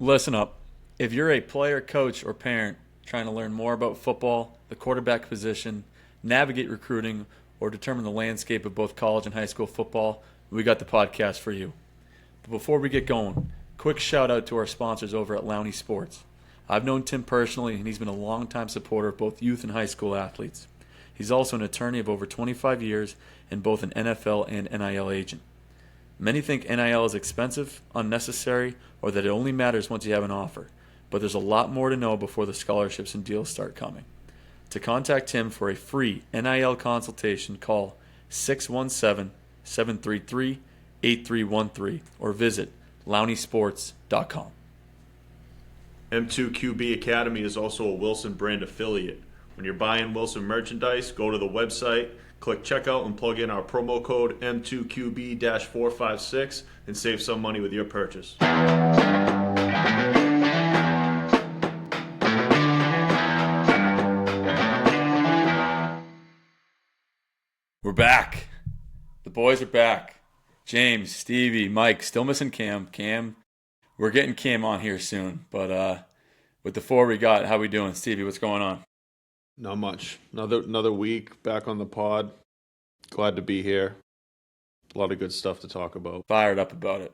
Listen up. If you're a player, coach, or parent trying to learn more about football, the quarterback position, navigate recruiting, or determine the landscape of both college and high school football, we got the podcast for you. But before we get going, quick shout out to our sponsors over at Lowney Sports. I've known Tim personally, and he's been a longtime supporter of both youth and high school athletes. He's also an attorney of over 25 years and both an NFL and NIL agent. Many think NIL is expensive, unnecessary, or that it only matters once you have an offer, but there's a lot more to know before the scholarships and deals start coming. To contact Tim for a free NIL consultation, call 617-733-8313 or visit lowneysports.com. M2QB Academy is also a Wilson brand affiliate. When you're buying Wilson merchandise, go to the website, click checkout, and plug in our promo code M2QB-456 and save some money with your purchase. We're back. The boys are back. James, Stevie, Mike, still missing Cam. We're getting Cam on here soon, but with the four we got, how we doing? Stevie, what's going on? Not much. Another week back on the pod. Glad to be here. A lot of good stuff to talk about. Fired up about it.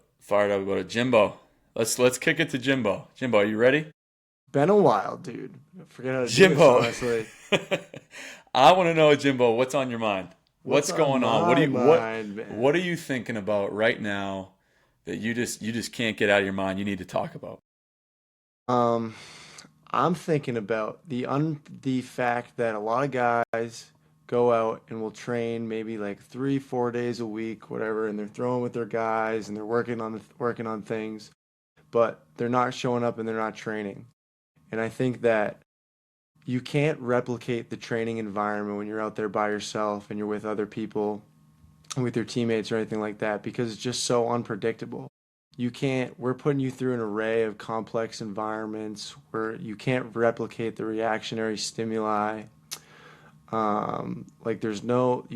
Jimbo, let's kick it to Jimbo. Jimbo, are you ready? Been a while, dude. I forget how to Jimbo. do this, honestly. I want to know, Jimbo, what's on your mind? What's going on? What are you thinking about right now that you just can't get out of your mind? You need to talk about. I'm thinking about the fact that a lot of guys go out and will train maybe like 3-4 days a week, whatever, and they're throwing with their guys and they're working on things, but they're not showing up and they're not training. And I think that you can't replicate the training environment when you're out there by yourself and you're with other people, with your teammates or anything like that, because it's just so unpredictable. We're putting you through an array of complex environments where you can't replicate the reactionary stimuli. You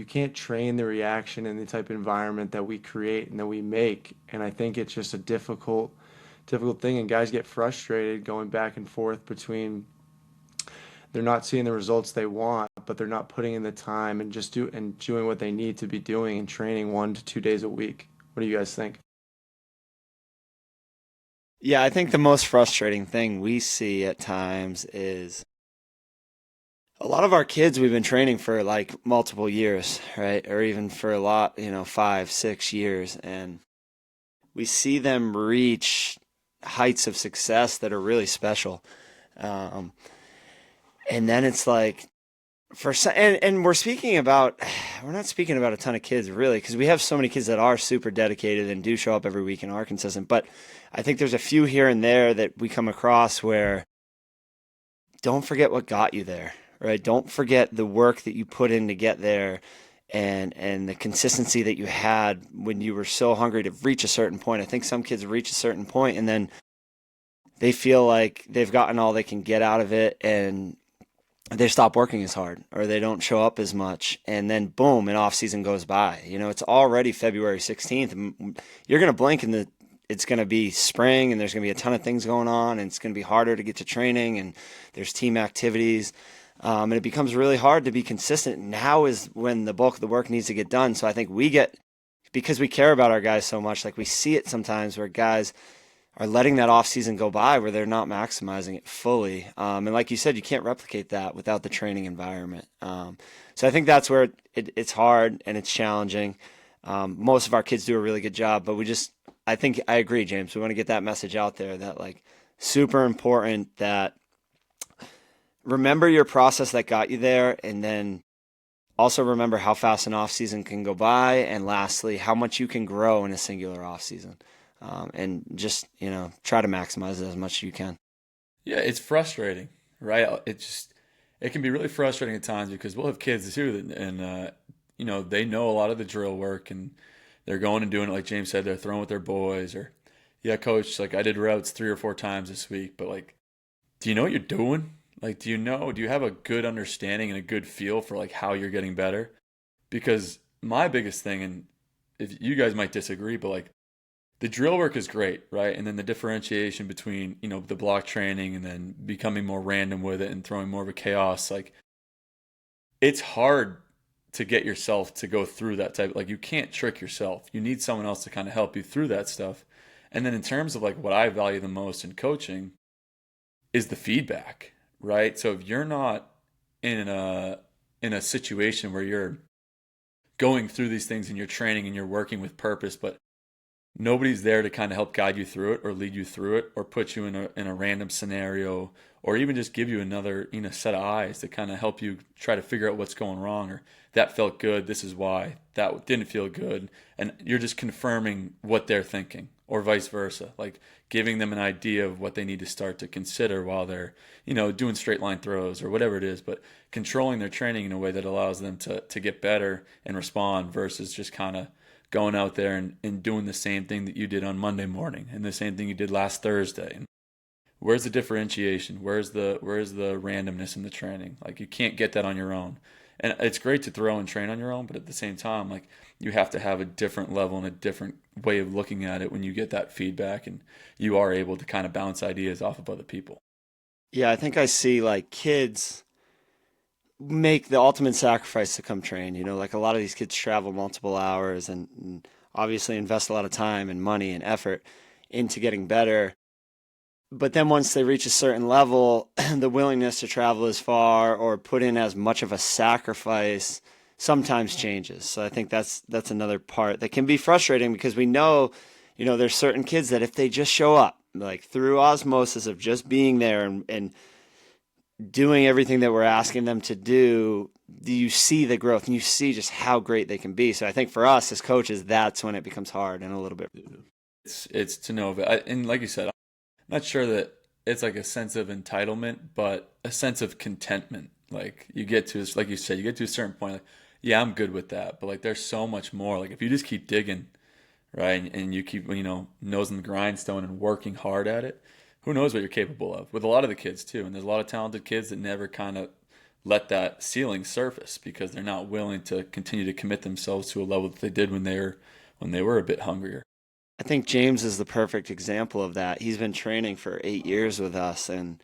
can't train the reaction in the type of environment that we create and that we make. And I think it's just a difficult thing, and guys get frustrated going back and forth between they're not seeing the results they want, but they're not putting in the time and doing what they need to be doing and training 1 to 2 days a week. What do you guys think? Yeah, I think the most frustrating thing we see at times is a lot of our kids we've been training for like multiple years, right? Or even for a lot, 5-6 years. And we see them reach heights of success that are really special. And then it's like, and we're not speaking about a ton of kids really, because we have so many kids that are super dedicated and do show up every week and are consistent. But I think there's a few here and there that we come across where don't forget what got you there, right? Don't forget the work that you put in to get there and the consistency that you had when you were so hungry to reach a certain point. I think some kids reach a certain point and then they feel like they've gotten all they can get out of it and they stop working as hard or they don't show up as much. And then boom, an off season goes by. It's already February 16th. You're going to blink and it's going to be spring and there's going to be a ton of things going on and it's going to be harder to get to training and there's team activities. And it becomes really hard to be consistent. Now is when the bulk of the work needs to get done. So I think because we care about our guys so much, like we see it sometimes where guys are letting that off season go by where they're not maximizing it fully. And like you said, you can't replicate that without the training environment. So I think that's where it's hard and it's challenging. Most of our kids do a really good job, but I think I agree, James. We want to get that message out there that like super important that remember your process that got you there. And then also remember how fast an off season can go by. And lastly, how much you can grow in a singular off season. And just, try to maximize it as much as you can. Yeah, it's frustrating, right? It can be really frustrating at times because we'll have kids too, and they know a lot of the drill work, and they're going and doing it like James said. They're throwing with their boys, or yeah, coach, like I did routes 3 or 4 times this week, but like, do you know what you're doing? Like, do you have a good understanding and a good feel for like how you're getting better? Because my biggest thing, and if you guys might disagree, but like the drill work is great, right? And then the differentiation between, the block training and then becoming more random with it and throwing more of a chaos, like it's hard to get yourself to go through that type. Like you can't trick yourself. You need someone else to kind of help you through that stuff. And then in terms of like what I value the most in coaching is the feedback, right? So if you're not in a situation where you're going through these things and you're training and you're working with purpose, but nobody's there to kind of help guide you through it or lead you through it or put you in a random scenario or even just give you another set of eyes to kind of help you try to figure out what's going wrong, or that felt good, this is why, that didn't feel good, and you're just confirming what they're thinking or vice versa, like giving them an idea of what they need to start to consider while they're doing straight line throws or whatever it is, but controlling their training in a way that allows them to get better and respond versus just kind of going out there and doing the same thing that you did on Monday morning and the same thing you did last Thursday. And where's the differentiation? Where's the randomness in the training? Like you can't get that on your own. And it's great to throw and train on your own, but at the same time, like you have to have a different level and a different way of looking at it when you get that feedback and you are able to kind of bounce ideas off of other people. Yeah, I think I see like kids make the ultimate sacrifice to come train. Like a lot of these kids travel multiple hours and obviously invest a lot of time and money and effort into getting better. But then once they reach a certain level, the willingness to travel as far or put in as much of a sacrifice sometimes changes. So I think that's another part that can be frustrating because we know, there's certain kids that if they just show up, like through osmosis of just being there and doing everything that we're asking them to do, you see the growth and you see just how great they can be. So I think for us as coaches, that's when it becomes hard and a little bit. It's to know that, and like you said, I'm not sure that it's like a sense of entitlement, but a sense of contentment. Like you get to, like you said, you get to a certain point, like, yeah, I'm good with that. But like there's so much more. Like if you just keep digging, right, and you keep, nose in the grindstone and working hard at it, who knows what you're capable of with a lot of the kids too. And there's a lot of talented kids that never kind of let that ceiling surface because they're not willing to continue to commit themselves to a level that they did when they were a bit hungrier. I think James is the perfect example of that. He's been training for 8 years with us and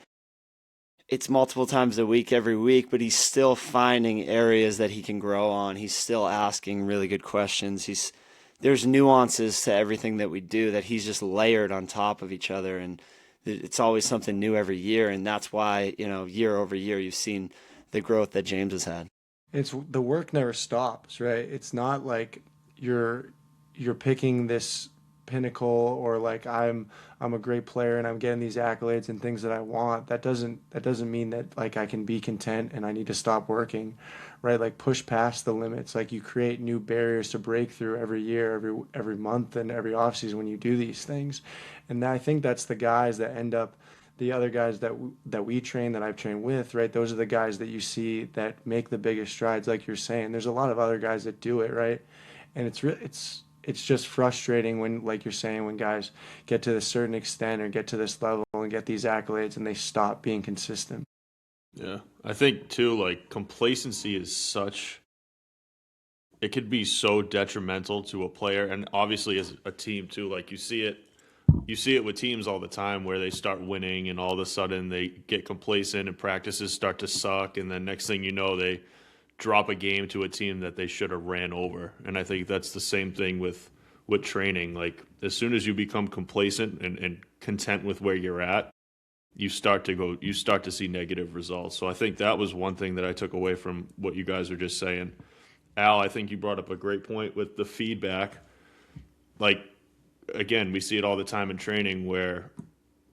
it's multiple times a week, every week, but he's still finding areas that he can grow on. He's still asking really good questions. There's nuances to everything that we do that he's just layered on top of each other, and it's always something new every year. And that's why, year over year, you've seen the growth that James has had. It's the work never stops, right? It's not like you're picking this pinnacle or like I'm a great player and I'm getting these accolades and things that I want. That doesn't mean that like I can be content and I need to stop working, right? Like push past the limits. Like you create new barriers to break through every year, every month, and every offseason when you do these things. And I think that's the guys that end up, the other guys that we train, that I've trained with, right? Those are the guys that you see that make the biggest strides, like you're saying. There's a lot of other guys that do it, right? And it's just frustrating when, like you're saying, when guys get to a certain extent or get to this level and get these accolades and they stop being consistent. Yeah, I think too, like complacency is it could be so detrimental to a player, and obviously as a team too. Like you see it with teams all the time where they start winning and all of a sudden they get complacent and practices start to suck, and then next thing you know they drop a game to a team that they should have ran over. And I think that's the same thing with training. Like as soon as you become complacent and content with where you're at, you start to see negative results. So I think that was one thing that I took away from what you guys were just saying. Al, I think you brought up a great point with the feedback. Like, again, we see it all the time in training where,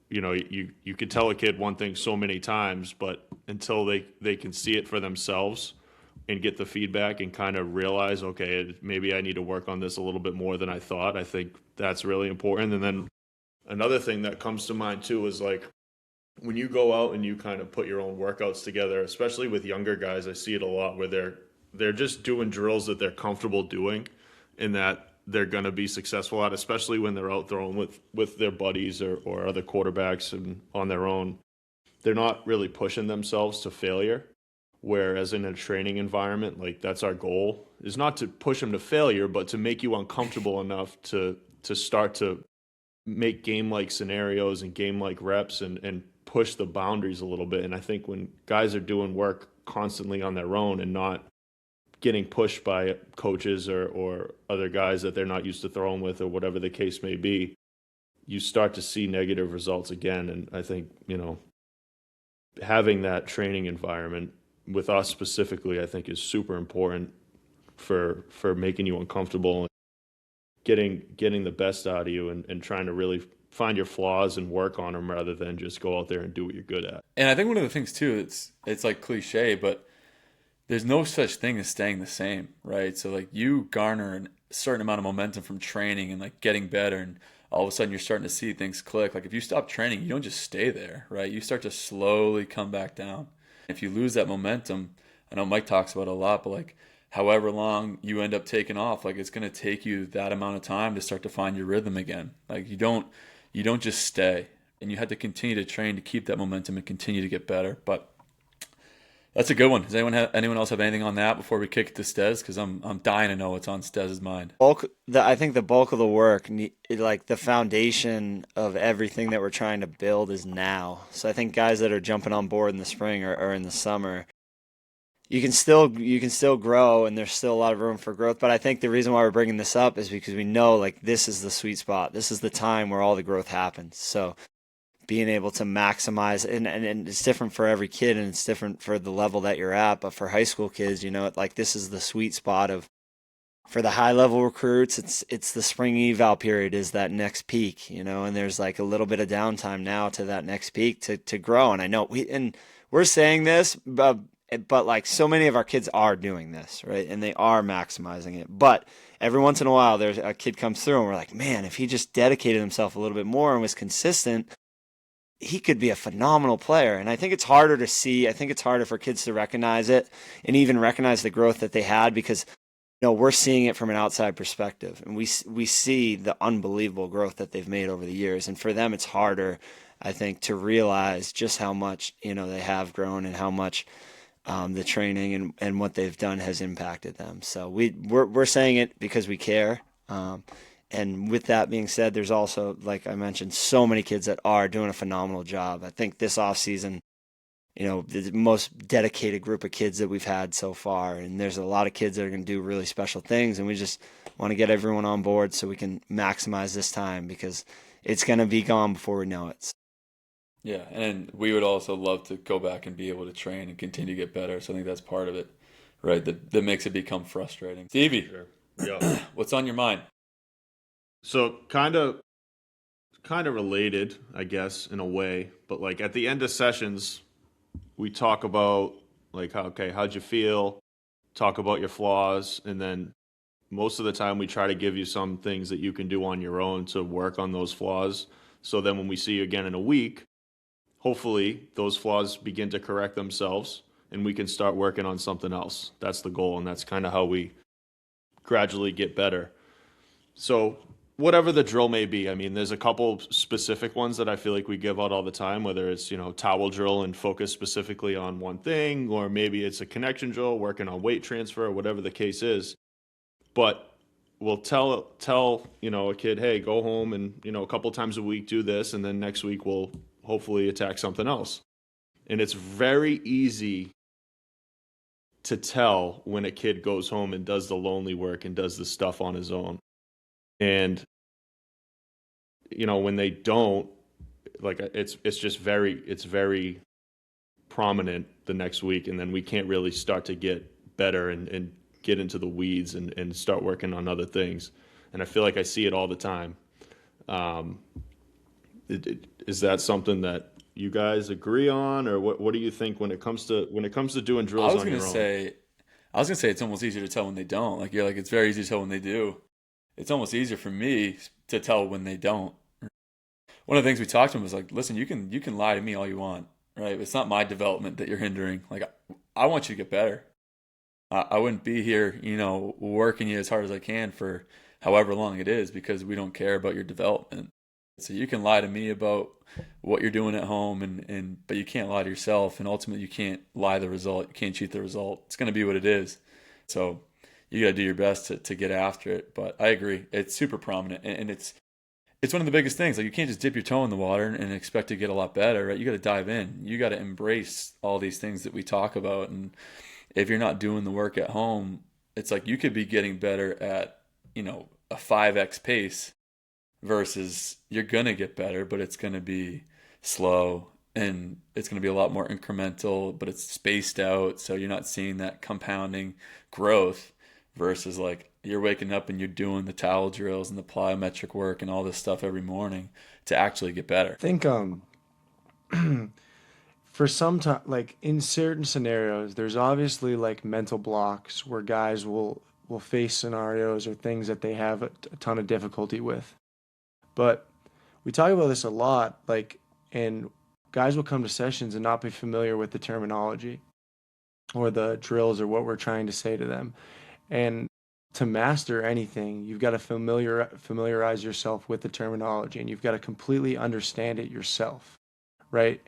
you could tell a kid one thing so many times, but until they can see it for themselves and get the feedback and kind of realize, okay, maybe I need to work on this a little bit more than I thought. I think that's really important. And then another thing that comes to mind too is like when you go out and you kind of put your own workouts together, especially with younger guys, I see it a lot where they're just doing drills that they're comfortable doing and that they're going to be successful at, especially when they're out throwing with their buddies or other quarterbacks and on their own. They're not really pushing themselves to failure. Whereas in a training environment, like that's our goal, is not to push them to failure, but to make you uncomfortable enough to start to make game-like scenarios and game-like reps and push the boundaries a little bit. And I think when guys are doing work constantly on their own and not getting pushed by coaches or other guys that they're not used to throwing with or whatever the case may be, you start to see negative results again. And I think, having that training environment with us specifically, I think is super important for making you uncomfortable, getting the best out of you and trying to really find your flaws and work on them rather than just go out there and do what you're good at. And I think one of the things too, it's like cliche, but there's no such thing as staying the same, right? So like you garner a certain amount of momentum from training and like getting better, and all of a sudden you're starting to see things click. Like if you stop training, you don't just stay there, right? You start to slowly come back down. If you lose that momentum, I know Mike talks about it a lot, but like however long you end up taking off, like it's going to take you that amount of time to start to find your rhythm again. Like you don't just stay, and you have to continue to train to keep that momentum and continue to get better. But that's a good one. Does anyone else have anything on that before we kick it to Stez? Because I'm dying to know what's on Stez's mind. I think the bulk of the work, like the foundation of everything that we're trying to build, is now. So I think guys that are jumping on board in the spring or in the summer, you can still grow, and there's still a lot of room for growth. But I think the reason why we're bringing this up is because we know like this is the sweet spot. This is the time where all the growth happens. So being able to maximize, and it's different for every kid, and it's different for the level that you're at. But for high school kids, like this is the sweet spot for the high level recruits. It's the spring eval period is that next peak, and there's like a little bit of downtime now to that next peak to grow. And I know we're saying this, but like so many of our kids are doing this, right? And they are maximizing it. But every once in a while, there's a kid comes through and we're like, man, if he just dedicated himself a little bit more and was consistent, he could be a phenomenal player. And I think it's harder to see. I think it's harder for kids to recognize it and even recognize the growth that they had, because we're seeing it from an outside perspective, and we see the unbelievable growth that they've made over the years. And for them, it's harder, I think, to realize just how much they have grown and how much the training and what they've done has impacted them. So we're saying it because we care. And with that being said, there's also, like I mentioned, so many kids that are doing a phenomenal job. I think this offseason, the most dedicated group of kids that we've had so far. And there's a lot of kids that are going to do really special things. And we just want to get everyone on board so we can maximize this time, because it's going to be gone before we know it. Yeah, and we would also love to go back and be able to train and continue to get better. So I think that's part of it, right? That makes it become frustrating. Stevie, Sure. Yeah. what's on your mind? So kind of related, I guess, in a way, but like at the end of sessions, we talk about like, how'd you feel? Talk about your flaws, and then most of the time we try to give you some things that you can do on your own to work on those flaws. So then when we see you again in a week, hopefully those flaws begin to correct themselves and we can start working on something else. That's the goal, and that's kind of how we gradually get better. So whatever the drill may be, I mean, there's a couple specific ones that I feel like we give out all the time, whether it's, towel drill and focus specifically on one thing, or maybe it's a connection drill, working on weight transfer, or whatever the case is. But we'll tell a kid, hey, go home and, a couple times a week do this, and then next week we'll hopefully attack something else. And it's very easy to tell when a kid goes home and does the lonely work and does the stuff on his own. And, when they don't, like, it's very prominent the next week. And then we can't really start to get better and get into the weeds and start working on other things. And I feel like I see it all the time. Is that something that you guys agree on, or what do you think when it comes to doing drills on your own? I was gonna say it's almost easier to tell when they don't. Like you're like, it's very easy to tell when they do. It's almost easier for me to tell when they don't. One of the things we talked to him was like, listen, you can lie to me all you want, right? It's not my development that you're hindering. Like I want you to get better. I wouldn't be here, working you as hard as I can for however long it is, because we don't care about your development. So you can lie to me about what you're doing at home, but you can't lie to yourself, and ultimately you can't lie the result. You can't cheat the result. It's going to be what it is. So you got to do your best to get after it. But I agree, it's super prominent, and it's it's one of the biggest things. Like, you can't just dip your toe in the water and expect to get a lot better, right? You got to dive in. You got to embrace all these things that we talk about. And if you're not doing the work at home, it's like you could be getting better at, a 5x pace versus you're going to get better, but it's going to be slow and it's going to be a lot more incremental, but it's spaced out. So you're not seeing that compounding growth versus like you're waking up and you're doing the towel drills and the plyometric work and all this stuff every morning to actually get better. I think for some time, like in certain scenarios, there's obviously like mental blocks where guys will face scenarios or things that they have a ton of difficulty with. But we talk about this a lot, like, and guys will come to sessions and not be familiar with the terminology or the drills or what we're trying to say to them. And to master anything, you've got to familiarize yourself with the terminology, and you've got to completely understand it yourself, right?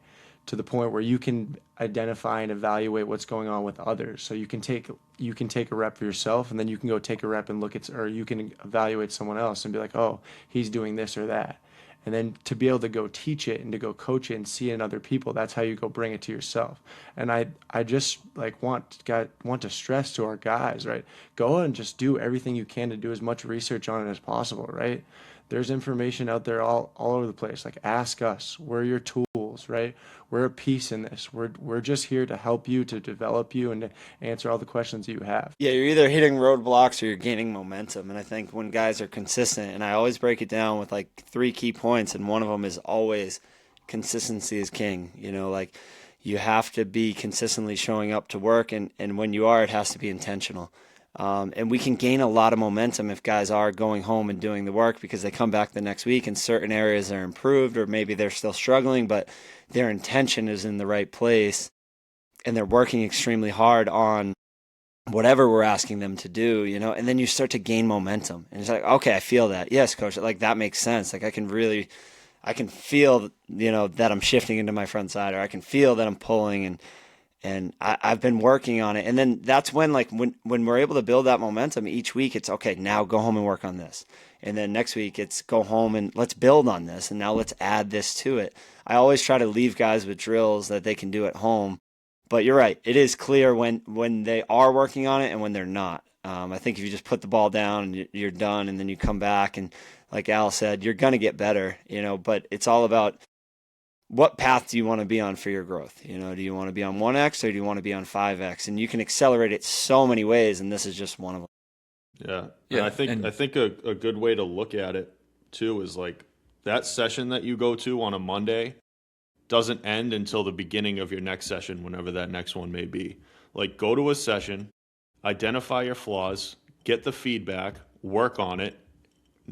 To the point where you can identify and evaluate what's going on with others. So you can take a rep for yourself, and then you can go take a rep and or you can evaluate someone else and be like, oh, he's doing this or that. And then to be able to go teach it and to go coach it and see it in other people, that's how you go bring it to yourself. And I just like want to stress to our guys, right? Go and just do everything you can to do as much research on it as possible, right? There's information out there all over the place. Like, ask us. We're your tools, right? We're a piece in this. We're just here to help you, to develop you, and to answer all the questions you have. Yeah, you're either hitting roadblocks or you're gaining momentum. And I think when guys are consistent, and I always break it down with like 3 key points, and one of them is always consistency is king. Like, you have to be consistently showing up to work, and when you are, it has to be intentional. And we can gain a lot of momentum if guys are going home and doing the work, because they come back the next week and certain areas are improved, or maybe they're still struggling, but their intention is in the right place and they're working extremely hard on whatever we're asking them to do, and then you start to gain momentum. And it's like, okay, I feel that. Yes, coach, like that makes sense. Like I can feel, that I'm shifting into my front side, or I can feel that I'm pulling, and I've been working on it. And then that's when, like, when we're able to build that momentum each week, it's okay, now go home and work on this. And then next week it's go home and let's build on this. And now let's add this to it. I always try to leave guys with drills that they can do at home. But you're right. It is clear when they are working on it and when they're not. I think if you just put the ball down and you're done, and then you come back and, like Al said, you're going to get better, but it's all about what path do you want to be on for your growth? Do you want to be on 1X or do you want to be on 5X? And you can accelerate it so many ways, and this is just one of them. Yeah. And I think a good way to look at it too is like that session that you go to on a Monday doesn't end until the beginning of your next session, whenever that next one may be. Like, go to a session, identify your flaws, get the feedback, work on it,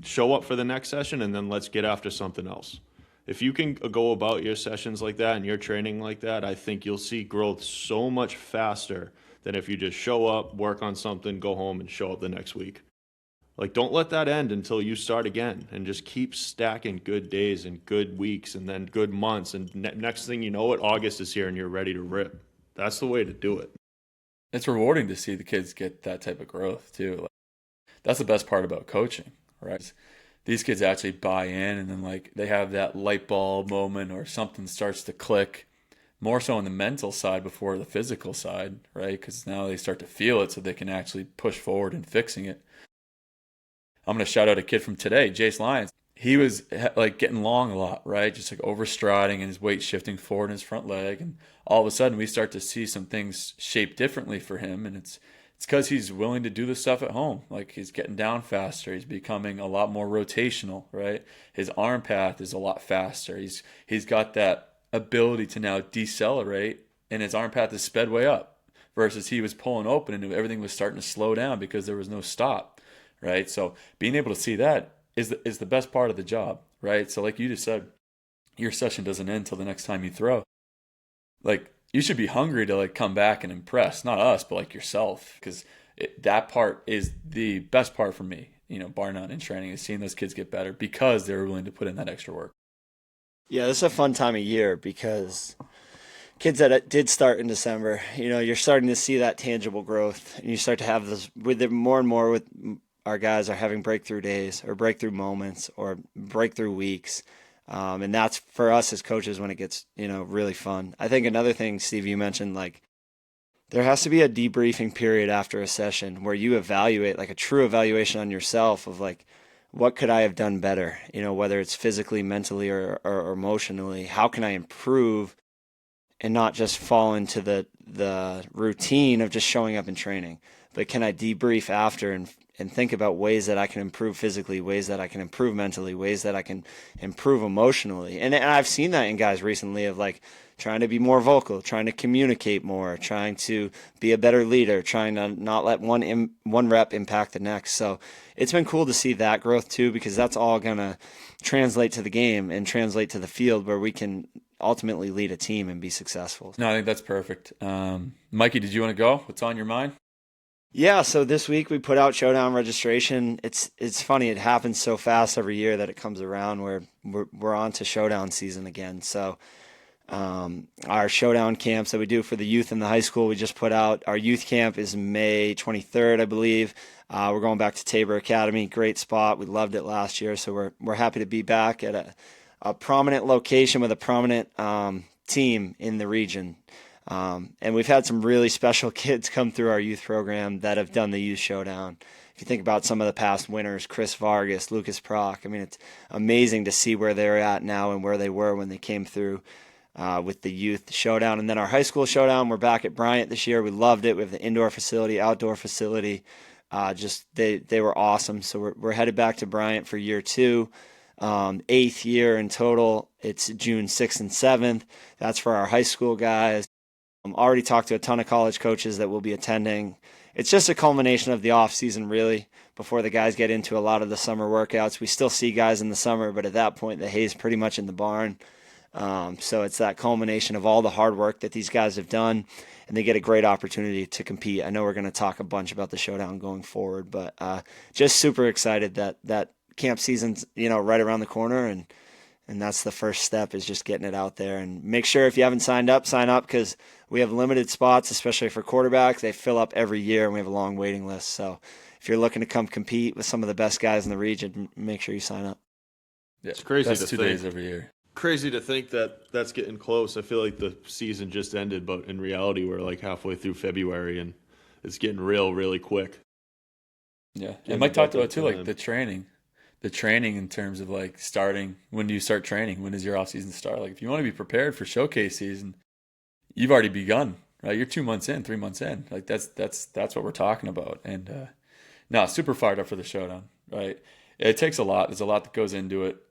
show up for the next session, and then let's get after something else. If you can go about your sessions like that and your training like that, I think you'll see growth so much faster than if you just show up, work on something, go home, and show up the next week. Like, don't let that end until you start again, and just keep stacking good days and good weeks and then good months. And next thing you know it, August is here and you're ready to rip. That's the way to do it. It's rewarding to see the kids get that type of growth too. Like, that's the best part about coaching, right? These kids actually buy in, and then like they have that light bulb moment or something starts to click, more so on the mental side before the physical side, right? Because now they start to feel it so they can actually push forward in fixing it. I'm going to shout out a kid from today, Jace Lyons. He was like getting long a lot, right? Just like overstriding and his weight shifting forward in his front leg. And all of a sudden we start to see some things shape differently for him. And it's because he's willing to do the stuff at home. Like, he's getting down faster. He's becoming a lot more rotational, right? His arm path is a lot faster. He's got that ability to now decelerate, and his arm path is sped way up, versus he was pulling open and everything was starting to slow down because there was no stop, right? So being able to see that is the best part of the job, right? So like you just said, your session doesn't end until the next time you throw. Like, you should be hungry to like come back and impress, not us, but like yourself, because that part is the best part for me, bar none, in training, is seeing those kids get better because they're willing to put in that extra work. Yeah, this is a fun time of year because kids that did start in December, you're starting to see that tangible growth, and you start to have this with it more and more with our guys are having breakthrough days or breakthrough moments or breakthrough weeks. And that's for us as coaches when it gets, really fun. I think another thing, Steve, you mentioned, like, there has to be a debriefing period after a session where you evaluate, like a true evaluation on yourself of like, what could I have done better? Whether it's physically, mentally, or emotionally, how can I improve and not just fall into the routine of just showing up and training, but can I debrief after and think about ways that I can improve physically, ways that I can improve mentally, ways that I can improve emotionally. And I've seen that in guys recently of like trying to be more vocal, trying to communicate more, trying to be a better leader, trying to not let one rep impact the next. So it's been cool to see that growth too, because that's all going to translate to the game and translate to the field where we can ultimately lead a team and be successful. No, I think that's perfect. Mikey, did you want to go? What's on your mind? Yeah, so this week we put out Showdown registration. It's funny, it happens so fast every year that it comes around where we're on to Showdown season again. So our Showdown camps that we do for the youth in the high school, we just put out. Our youth camp is May 23rd, I believe. We're going back to Tabor Academy. Great spot. We loved it last year, so we're happy to be back at a prominent location with a prominent team in the region. And we've had some really special kids come through our youth program that have done the youth showdown. If you think about some of the past winners, Chris Vargas, Lucas Prock, I mean, it's amazing to see where they're at now and where they were when they came through with the youth showdown. And then our high school showdown, we're back at Bryant this year. We loved it. We have the indoor facility, outdoor facility. They were awesome. So we're headed back to Bryant for year 2. 8th year in total. It's June 6th and 7th. That's for our high school guys. Already talked to a ton of college coaches that will be attending. It's just a culmination of the off season, really, before the guys get into a lot of the summer workouts. We still see guys in the summer, but at that point, the hay's pretty much in the barn. So it's that culmination of all the hard work that these guys have done, and they get a great opportunity to compete. I know we're going to talk a bunch about the showdown going forward, but just super excited that camp season's right around the corner, and that's the first step, is just getting it out there. And make sure if you haven't signed up, sign up, because we have limited spots, especially for quarterbacks. They fill up every year, and we have a long waiting list. So if you're looking to come compete with some of the best guys in the region, make sure you sign up. Yeah, it's crazy That's to 2 think. days every year. Crazy to think that that's getting close. I feel like the season just ended, but in reality, we're like halfway through February, and it's getting really quick. Yeah, Yeah, and Mike talked about too, time. like the training in terms of like starting. When do you start training? When does your off season start? Like if you want to be prepared for showcase season, you've already begun, right? You're 2 months in, 3 months in. Like that's what we're talking about. And no, super fired up for the showdown, right? It takes a lot. There's a lot that goes into it,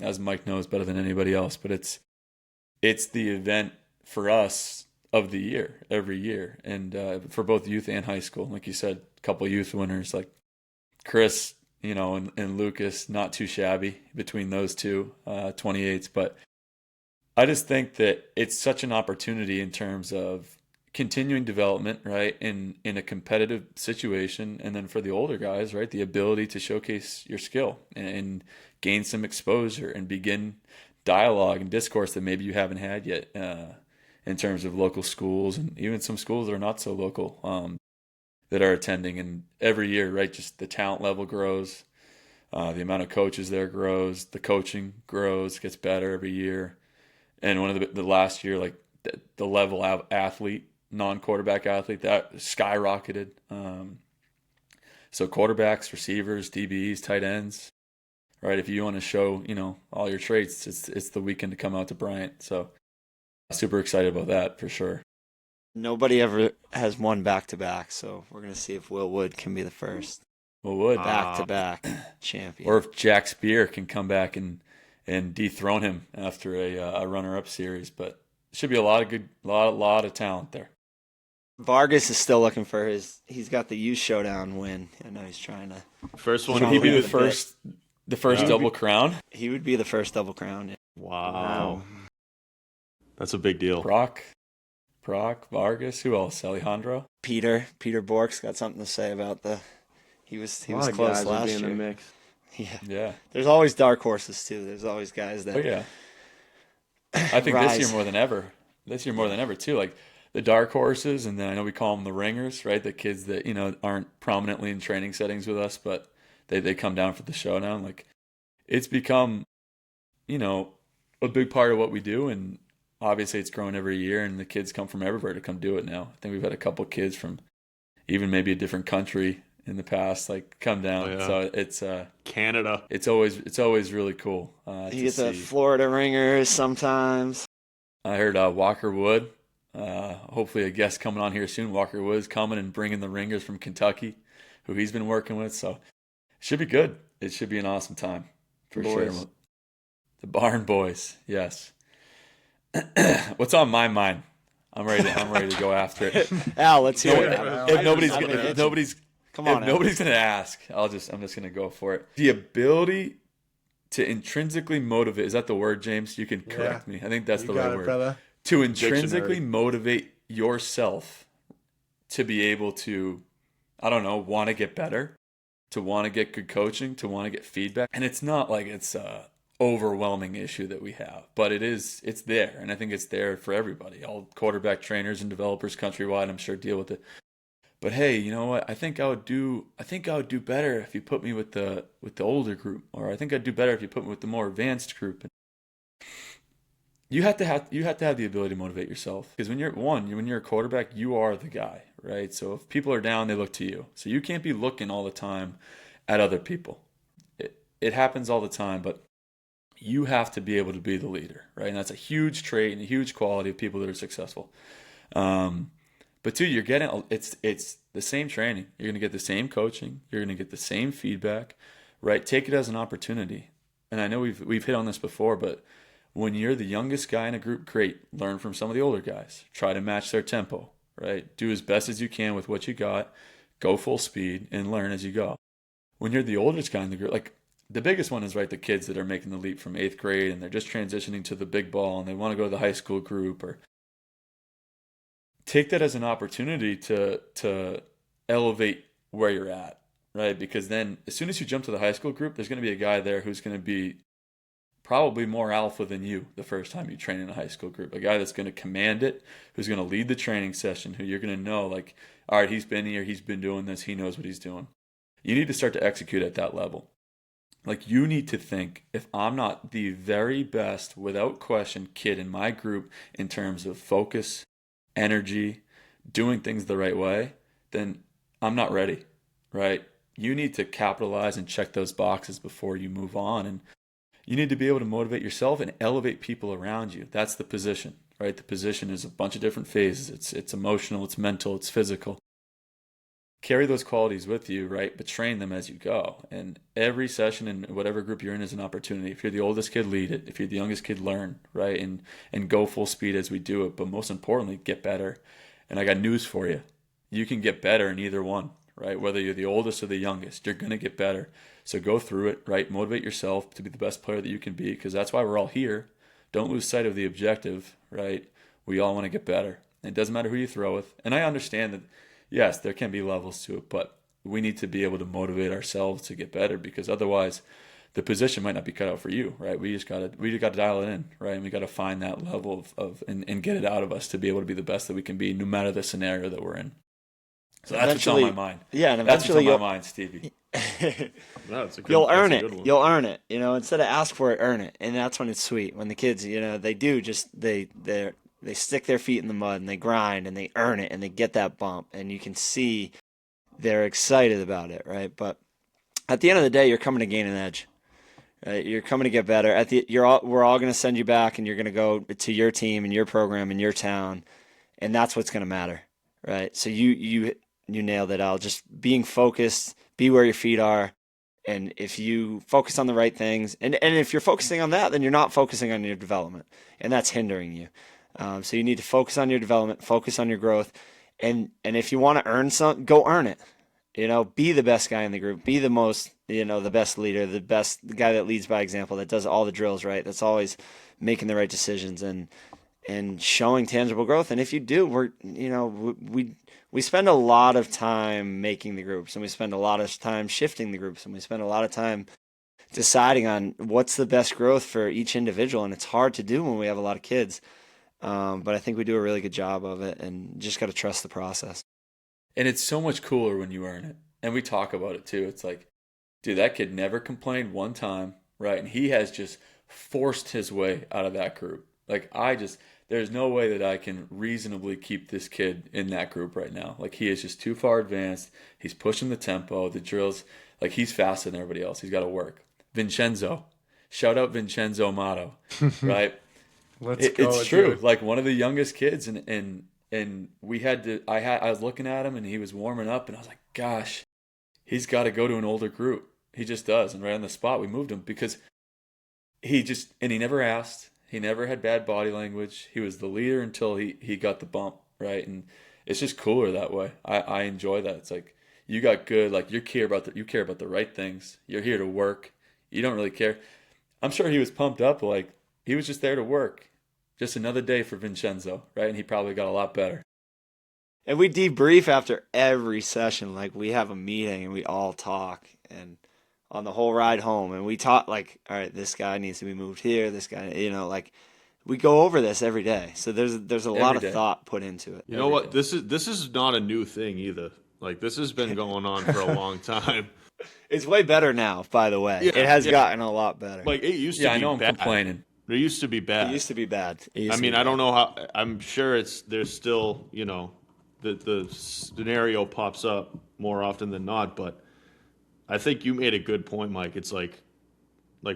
as Mike knows better than anybody else. But it's the event for us of the year every year, and for both youth and high school. Like you said, a couple youth winners like Chris, and Lucas, not too shabby between those two 28s. But I just think that it's such an opportunity in terms of continuing development, right, in a competitive situation, and then for the older guys, right, the ability to showcase your skill and gain some exposure and begin dialogue and discourse that maybe you haven't had yet in terms of local schools and even some schools that are not so local that are attending. And every year, right, just the talent level grows, the amount of coaches there grows, the coaching grows, gets better every year. And one of the last year, like the level of athlete, non-quarterback athlete, that skyrocketed. So quarterbacks, receivers, DBs, tight ends, right? If you want to show, all your traits, it's the weekend to come out to Bryant. So super excited about that for sure. Nobody ever has won back-to-back, so we're going to see if Will Wood can be the first Well, would back-to-back champion. or if Jack Spear can come back and dethrone him after a runner-up series. But it should be a lot of talent there. Vargas is still looking for he's got the youth showdown win. I know he's trying to. First one. Should he be Yeah. the first double crown? He would be the first double crown. Yeah. Wow. That's a big deal. Proc, Vargas, who else? Alejandro? Peter Bork's got something to say about he was A lot of close guys will last be in the year. mix. Yeah. Yeah. There's always dark horses too. There's always guys that Oh yeah. I think rise. this year more than ever. This year more than ever too. Like the dark horses, and then I know we call them the ringers, right? The kids that, aren't prominently in training settings with us, but they come down for the showdown. Like, it's become, a big part of what we do, and obviously it's grown every year, and the kids come from everywhere to come do it now. I think we've had a couple kids from even maybe a different country in the past, like, come down. Oh, yeah. So it's Canada. it's always really cool. You get the Florida ringers sometimes. I heard Walker Wood, hopefully a guest coming on here soon. Walker Wood's coming and bringing the ringers from Kentucky, who he's been working with. So it should be good. It should be an awesome time for sure. The Barn Boys, yes. What's on my mind? I'm ready to go after it. Al, let's hear it. If nobody's gonna ask, I'm just gonna go for it. The ability to intrinsically motivate, is that the word, James? You can correct me. I think that's the right word. Brother. To intrinsically motivate yourself to be able to, I don't know, want to get better, to want to get good coaching, to want to get feedback. And it's not like it's a overwhelming issue that we have, but it's there. And I think it's there for everybody. All quarterback trainers and developers countrywide, I'm sure, deal with it. But hey, you know what? I think I would do better if you put me with the older group, or I think I'd do better if you put me with the more advanced group. You have to have the ability to motivate yourself, because when you're a quarterback, you are the guy, right? So if people are down, they look to you. So you can't be looking all the time at other people. It happens all the time, but you have to be able to be the leader, right? And that's a huge trait and a huge quality of people that are successful. But two, you're getting it's the same training. You're going to get the same coaching. You're going to get the same feedback, right? Take it as an opportunity. And I know we've hit on this before, but when you're the youngest guy in a group, great. Learn from some of the older guys. Try to match their tempo, right? Do as best as you can with what you got. Go full speed and learn as you go. When you're the oldest guy in the group, like, the biggest one is, right, the kids that are making the leap from 8th grade and they're just transitioning to the big ball and they want to go to the high school group, or take that as an opportunity to elevate where you're at, right? Because then as soon as you jump to the high school group, there's going to be a guy there who's going to be probably more alpha than you the first time you train in a high school group. A guy that's going to command it, who's going to lead the training session, who you're going to know, like, all right, he's been here, he's been doing this, he knows what he's doing. You need to start to execute at that level. Like, you need to think, if I'm not the very best, without question, kid in my group in terms of focus, energy, doing things the right way, then I'm not ready, right? You need to capitalize and check those boxes before you move on. And you need to be able to motivate yourself and elevate people around you. That's the position, right? The position is a bunch of different phases. It's emotional, it's mental, it's physical. Carry those qualities with you, right? But train them as you go. And every session in whatever group you're in is an opportunity. If you're the oldest kid, lead it. If you're the youngest kid, learn, right? And go full speed as we do it. But most importantly, get better. And I got news for you. You can get better in either one, right? Whether you're the oldest or the youngest, you're going to get better. So go through it, right? Motivate yourself to be the best player that you can be, because that's why we're all here. Don't lose sight of the objective, right? We all want to get better. It doesn't matter who you throw with. And I understand that, yes, there can be levels to it, but we need to be able to motivate ourselves to get better, because otherwise the position might not be cut out for you, right? We just got to dial it in, right? And we got to find that level and get it out of us to be able to be the best that we can be, no matter the scenario that we're in. So that's what's on my mind. Yeah, and that's eventually what's on my mind, Stevie. You'll earn it. You'll earn it. Instead of ask for it, earn it. And that's when it's sweet. When the kids, they stick their feet in the mud and they grind and they earn it and they get that bump, and you can see they're excited about it, right? But at the end of the day, you're coming to gain an edge. Right? You're coming to get better. We're all going to send you back, and you're going to go to your team and your program in your town, and that's what's going to matter, right? So you nailed it, Al. Just being focused, be where your feet are, and if you focus on the right things, and if you're focusing on that, then you're not focusing on your development, and that's hindering you. So you need to focus on your development, focus on your growth, and if you want to earn something, go earn it. Be the best guy in the group, be the most, the best leader, the guy that leads by example, that does all the drills right, that's always making the right decisions and showing tangible growth. And if you do, we spend a lot of time making the groups, and we spend a lot of time shifting the groups, and we spend a lot of time deciding on what's the best growth for each individual. And it's hard to do when we have a lot of kids. But I think we do a really good job of it, and just got to trust the process. And it's so much cooler when you earn it. And we talk about it too. It's like, dude, that kid never complained one time, right? And he has just forced his way out of that group. Like, there's no way that I can reasonably keep this kid in that group right now. Like, he is just too far advanced. He's pushing the tempo, the drills. Like, he's faster than everybody else. He's got to work. Vincenzo. Shout out Vincenzo Amato, right? It's true. Dude. Like, one of the youngest kids, and we had to. I was looking at him, and he was warming up, and I was like, gosh, he's got to go to an older group. He just does. And right on the spot, we moved him because he never asked. He never had bad body language. He was the leader until he got the bump, right? And it's just cooler that way. I enjoy that. It's like, you got good, like, you care about the right things. You're here to work. You don't really care. I'm sure he was pumped up, like, he was just there to work. Just another day for Vincenzo, right? And he probably got a lot better. And we debrief after every session. Like, we have a meeting and we all talk, and on the whole ride home, and we talk like, all right, this guy needs to be moved here. This guy, like, we go over this every day. So there's a lot of thought put into it. You know what? This is not a new thing either. Like, this has been going on for a long time. It's way better now, by the way. Yeah, it has gotten a lot better. Like, it used to be I know I'm bad. complaining. It used to be bad. It used to be bad. I mean, I don't know how. I'm sure there's still, the scenario pops up more often than not. But I think you made a good point, Mike. It's like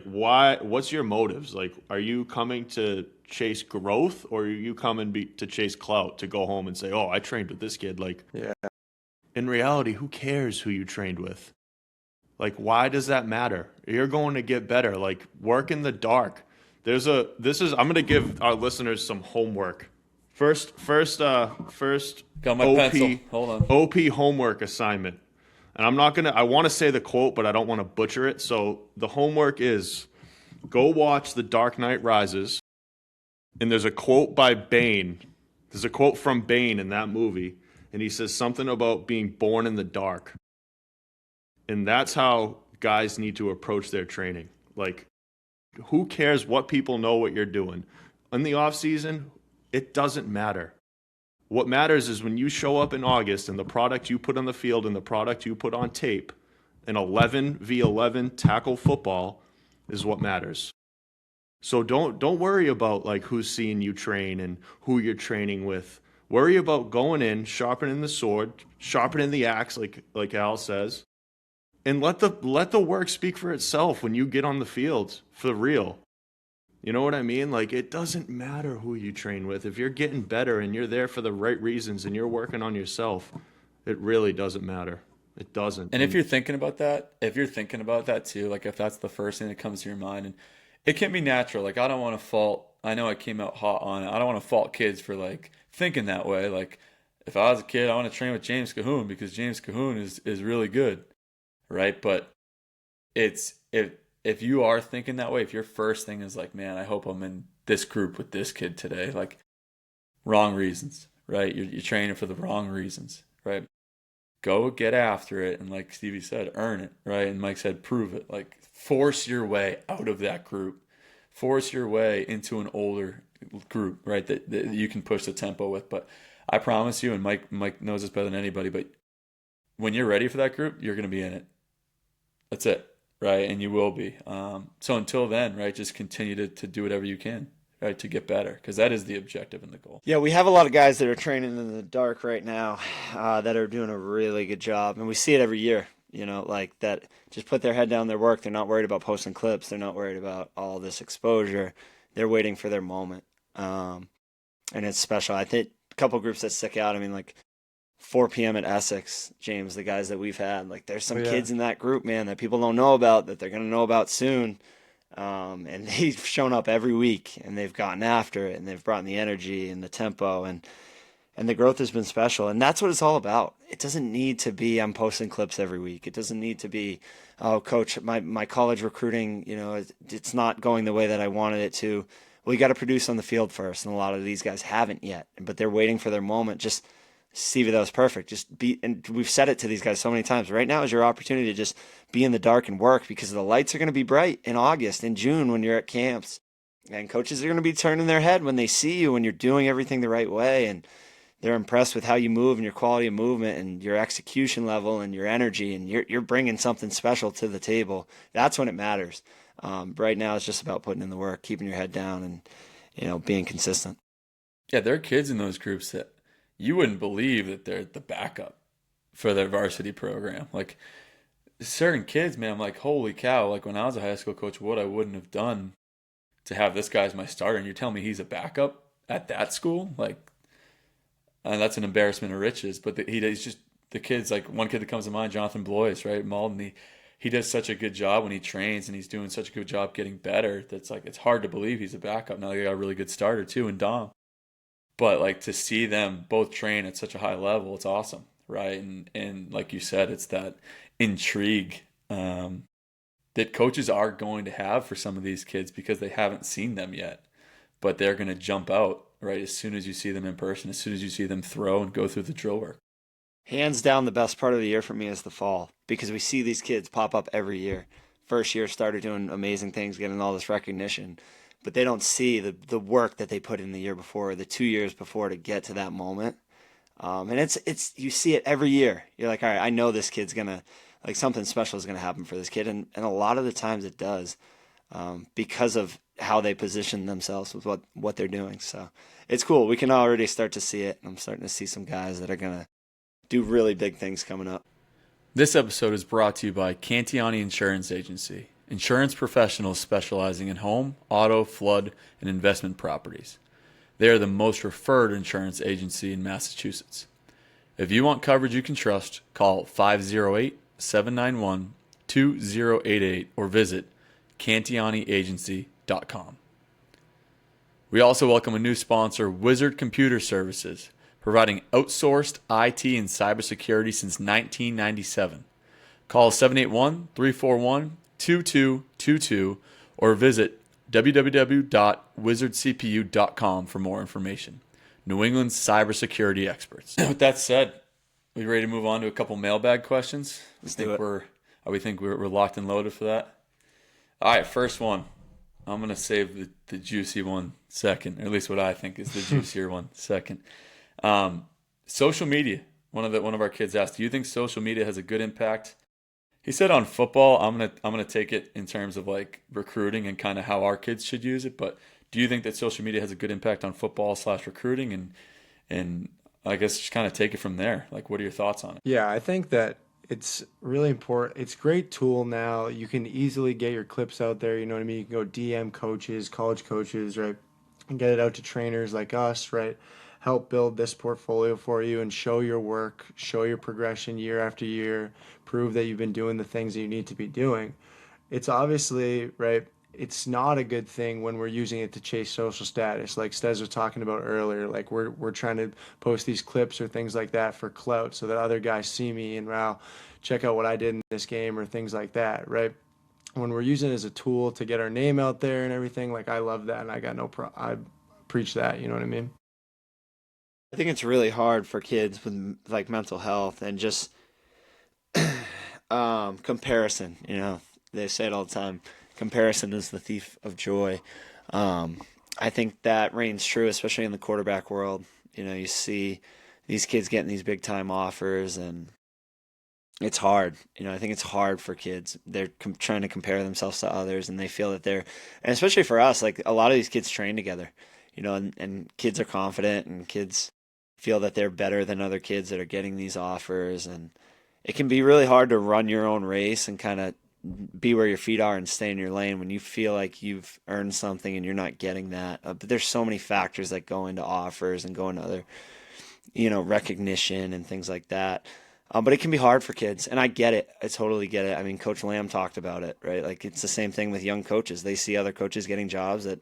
why? What's your motives? Like, are you coming to chase growth, or are you coming to chase clout, to go home and say, "Oh, I trained with this kid"? Like, Yeah. in reality, who cares who you trained with? Like, why does that matter? You're going to get better. Like, work in the dark. I'm going to give our listeners some homework. First Got my pencil. Hold on. OP homework assignment. And I want to say the quote, but I don't want to butcher it. So the homework is, go watch The Dark Knight Rises. And there's a quote by Bane. There's a quote from Bane in that movie. And he says something about being born in the dark. And that's how guys need to approach their training. Like, who cares what people know what you're doing? In the off season, it doesn't matter. What matters is when you show up in August and the product you put on the field and the product you put on tape, an 11v11 tackle football is what matters. So don't worry about, like, who's seeing you train and who you're training with. Worry about going in, sharpening the sword, sharpening the axe, like Al says. And let the work speak for itself when you get on the field for real. You know what I mean? Like, it doesn't matter who you train with. If you're getting better and you're there for the right reasons and you're working on yourself, it really doesn't matter. It doesn't. And if you're thinking about that too, like, if that's the first thing that comes to your mind, and it can be natural. Like, I don't want to fault. I know I came out hot on it. I don't want to fault kids for, like, thinking that way. Like, if I was a kid, I want to train with James Cahoon because James Cahoon is really good. Right, but if you are thinking that way, if your first thing is like, man, I hope I'm in this group with this kid today, like, wrong reasons, right? You're training for the wrong reasons, right? Go get after it, and like Stevie said, earn it, right? And Mike said, prove it. Like, force your way out of that group, force your way into an older group, right? That you can push the tempo with. But I promise you, and Mike knows this better than anybody, but when you're ready for that group, you're going to be in it. That's it, right? And you will be. So until then, right, just continue to do whatever you can, right, to get better, because that is the objective and the goal. Yeah, we have a lot of guys that are training in the dark right now that are doing a really good job, and we see it every year, like that just put their head down their work. They're not worried about posting clips. They're not worried about all this exposure. They're waiting for their moment, and it's special. I think a couple groups that stick out, I mean, like 4 p.m. at Essex, James, the guys that we've had, like, there's some kids in that group, man, that people don't know about, that they're going to know about soon. And they've shown up every week, and they've gotten after it, and they've brought in the energy and the tempo, and the growth has been special. And that's what it's all about. It doesn't need to be, I'm posting clips every week. It doesn't need to be, oh, coach, my college recruiting, it's not going the way that I wanted it to. Well, you got to produce on the field first. And a lot of these guys haven't yet, but they're waiting for their moment. Just, Stevie, that was perfect. Just be, and we've said it to these guys so many times. Right now is your opportunity to just be in the dark and work, because the lights are going to be bright in August, in June, when you're at camps. And coaches are going to be turning their head when they see you when you're doing everything the right way, and they're impressed with how you move and your quality of movement and your execution level and your energy, and you're bringing something special to the table. That's when it matters. Right now, it's just about putting in the work, keeping your head down, and being consistent. Yeah, there are kids in those groups that you wouldn't believe that they're the backup for their varsity program. Like certain kids, man, I'm like, holy cow! Like when I was a high school coach, what I wouldn't have done to have this guy as my starter, and you're telling me he's a backup at that school? Like, and that's an embarrassment of riches. But he's just the kids. Like one kid that comes to mind, Jonathan Blois, right? Malden. He does such a good job when he trains, and he's doing such a good job getting better. That's like it's hard to believe he's a backup. Now they got a really good starter too, in Dom. But like to see them both train at such a high level, it's awesome, right? And like you said, it's that intrigue that coaches are going to have for some of these kids because they haven't seen them yet, but they're going to jump out right as soon as you see them in person, as soon as you see them throw and go through the drill work. Hands down, the best part of the year for me is the fall because we see these kids pop up every year. First year started doing amazing things, getting all this recognition, but they don't see the work that they put in the year before, or the 2 years before to get to that moment. And it's you see it every year. You're like, all right, I know this kid's gonna like something special is gonna happen for this kid, and a lot of the times it does, because of how they position themselves with what they're doing. So it's cool. We can already start to see it. I'm starting to see some guys that are gonna do really big things coming up. This episode is brought to you by Cantiani Insurance Agency, insurance professionals specializing in home, auto, flood, and investment properties. They are the most referred insurance agency in Massachusetts. If you want coverage you can trust, call 508-791-2088 or visit cantianiagency.com. We also welcome a new sponsor, Wizard Computer Services, providing outsourced IT and cybersecurity since 1997. Call 781-341-2222 or visit www.wizardcpu.com for more information. New England's cybersecurity experts. With that said, we ready to move on to a couple mailbag questions? Let's do it. We think we're locked and loaded for that. All right, first one. I'm gonna save the juicy one second, or at least what I think is the juicier one second. Social media. One of our kids asked, "Do you think social media has a good impact?" He said on football. I'm gonna take it in terms of like recruiting and kind of how our kids should use it. But do you think that social media has a good impact on football / recruiting? And I guess just kind of take it from there. Like, what are your thoughts on it? Yeah, I think that it's really important. It's a great tool now. You can easily get your clips out there. You know what I mean? You can go DM coaches, college coaches, right? And get it out to trainers like us, right? Help build this portfolio for you and show your work, show your progression year after year, prove that you've been doing the things that you need to be doing. It's obviously, right? It's not a good thing when we're using it to chase social status, like Stez was talking about earlier. Like we're trying to post these clips or things like that for clout, so that other guys see me and wow, check out what I did in this game or things like that, right? When we're using it as a tool to get our name out there and everything, like I love that, and I got I preach that. You know what I mean? I think it's really hard for kids with like mental health and just comparison. They say it all the time. Comparison is the thief of joy. I think that reigns true, especially in the quarterback world. You see these kids getting these big time offers, and it's hard. I think it's hard for kids. They're trying to compare themselves to others, and they feel that and especially for us, like a lot of these kids train together, and kids are confident, and kids feel that they're better than other kids that are getting these offers, and it can be really hard to run your own race and kind of be where your feet are and stay in your lane when you feel like you've earned something and you're not getting that. But there's so many factors that go into offers and go into other, recognition and things like that. But it can be hard for kids, and I get it. I totally get it. I mean, Coach Lamb talked about it, right? Like it's the same thing with young coaches. They see other coaches getting jobs that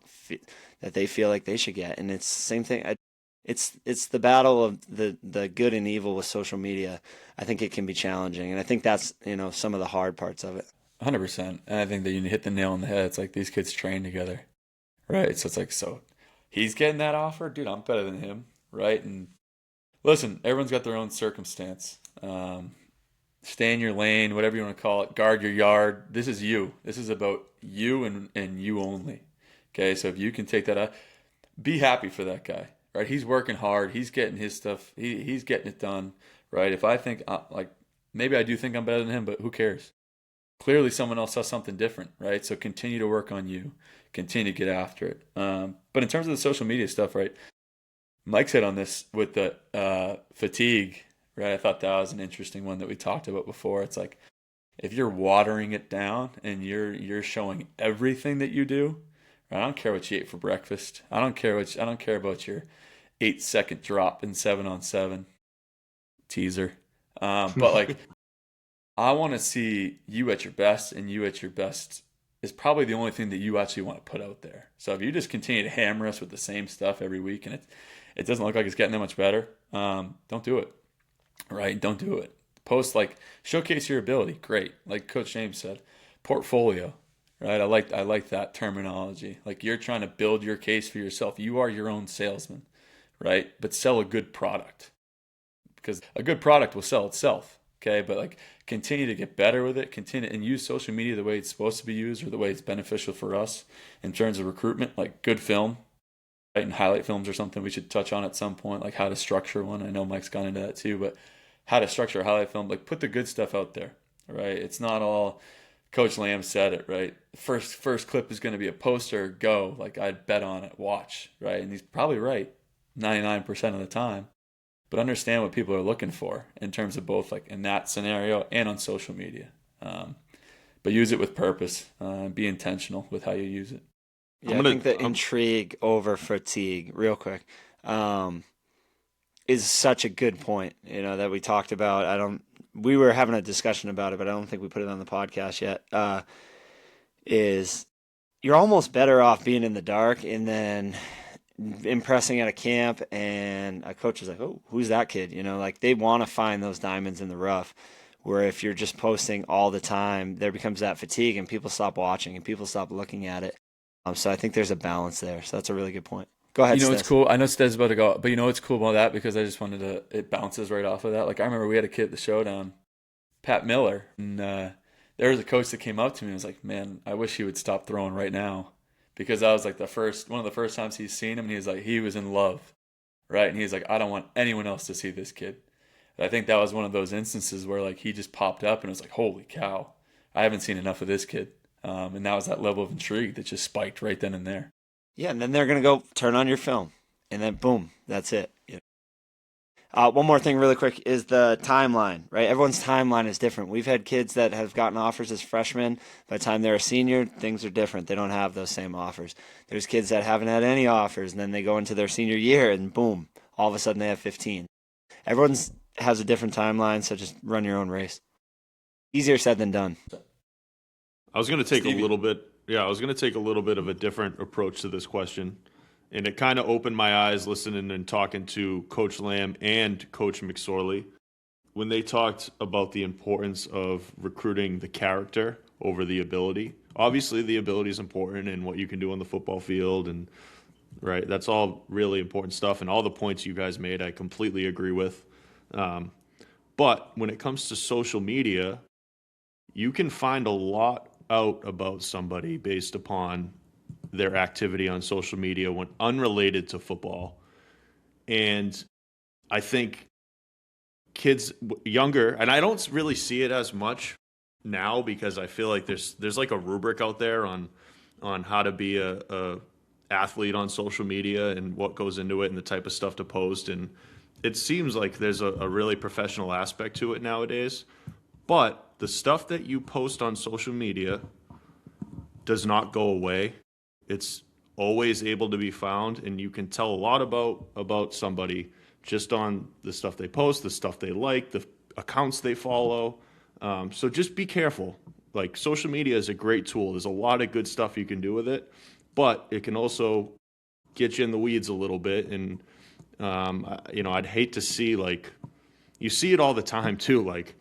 they feel like they should get, and it's the same thing. It's the battle of the good and evil with social media. I think it can be challenging, and I think that's some of the hard parts of it. 100%. And I think that you hit the nail on the head. It's like these kids train together, right? So it's like, so he's getting that offer, dude. I'm better than him, right? And listen, everyone's got their own circumstance. Stay in your lane, whatever you want to call it. Guard your yard. This is you. This is about you and you only. Okay, so if you can take that out, be happy for that guy, right? He's working hard. He's getting his stuff. He's getting it done, right? If I think like maybe I do think I'm better than him, but who cares? Clearly, someone else saw something different, right? So continue to work on you, continue to get after it. But in terms of the social media stuff, right? Mike's hit on this with the fatigue, right? I thought that was an interesting one that we talked about before. It's like if you're watering it down and you're showing everything that you do, right? I don't care what you ate for breakfast. I don't care about your 8 second drop in 7-on-7 teaser. But like I want to see you at your best, and you at your best is probably the only thing that you actually want to put out there. So if you just continue to hammer us with the same stuff every week and it doesn't look like it's getting that much better, don't do it. Right? Don't do it. Post like showcase your ability. Great. Like Coach James said, portfolio. Right? I like that terminology. Like you're trying to build your case for yourself. You are your own salesman, right? But sell a good product. Because a good product will sell itself. Okay, but like continue to get better with it, continue and use social media the way it's supposed to be used or the way it's beneficial for us in terms of recruitment, like good film, right? And highlight films or something we should touch on at some point, like how to structure one. I know Mike's gone into that too, but how to structure a highlight film, like put the good stuff out there, right? It's not all Coach Lamb said it, right? First clip is going to be a poster, go, like I'd bet on it, watch, right? And he's probably right 99% of the time. But understand what people are looking for in terms of both like in that scenario and on social media. But use it with purpose. Be intentional with how you use it. Yeah, I think that intrigue over fatigue, real quick, is such a good point, that we talked about. We were having a discussion about it, but I don't think we put it on the podcast yet. Is you're almost better off being in the dark and then impressing at a camp and a coach is like, oh, who's that kid? Like they want to find those diamonds in the rough, where if you're just posting all the time, there becomes that fatigue and people stop watching and people stop looking at it. So I think there's a balance there. So that's a really good point. Go ahead, It's cool. I know Stez about to go, but what's cool about that, because I just wanted to, it bounces right off of that. Like I remember we had a kid at the Showdown, Pat Miller, and there was a coach that came up to me and was like, man, I wish he would stop throwing right now. Because that was like one of the first times he's seen him, and he was in love, right? And he's like, I don't want anyone else to see this kid. And I think that was one of those instances where like he just popped up and was like, holy cow, I haven't seen enough of this kid. And that was that level of intrigue that just spiked right then and there. Yeah, and then they're gonna go turn on your film, and then boom, that's it. One more thing really quick is the timeline, right? Everyone's timeline is different. We've had kids that have gotten offers as freshmen. By the time they're a senior, things are different. They don't have those same offers. There's kids that haven't had any offers, and then they go into their senior year, and boom, all of a sudden they have 15. Everyone's has a different timeline, so just run your own race. Easier said than done. I was going to take a little bit of a different approach to this question. And it kind of opened my eyes listening and talking to Coach Lamb and Coach McSorley when they talked about the importance of recruiting the character over the ability. Obviously, the ability is important and what you can do on the football field, and right, that's all really important stuff. And all the points you guys made, I completely agree with. But when it comes to social media, you can find a lot out about somebody based upon their activity on social media when unrelated to football. And I think kids younger, and I don't really see it as much now because I feel like there's like a rubric out there on how to be a athlete on social media and what goes into it and the type of stuff to post. And it seems like there's a really professional aspect to it nowadays. But the stuff that you post on social media does not go away. It's always able to be found, and you can tell a lot about somebody just on the stuff they post, the stuff they like, the accounts they follow. So just be careful. Like, social media is a great tool. There's a lot of good stuff you can do with it, but it can also get you in the weeds a little bit. And I'd hate to see, like, you see it all the time too. Like,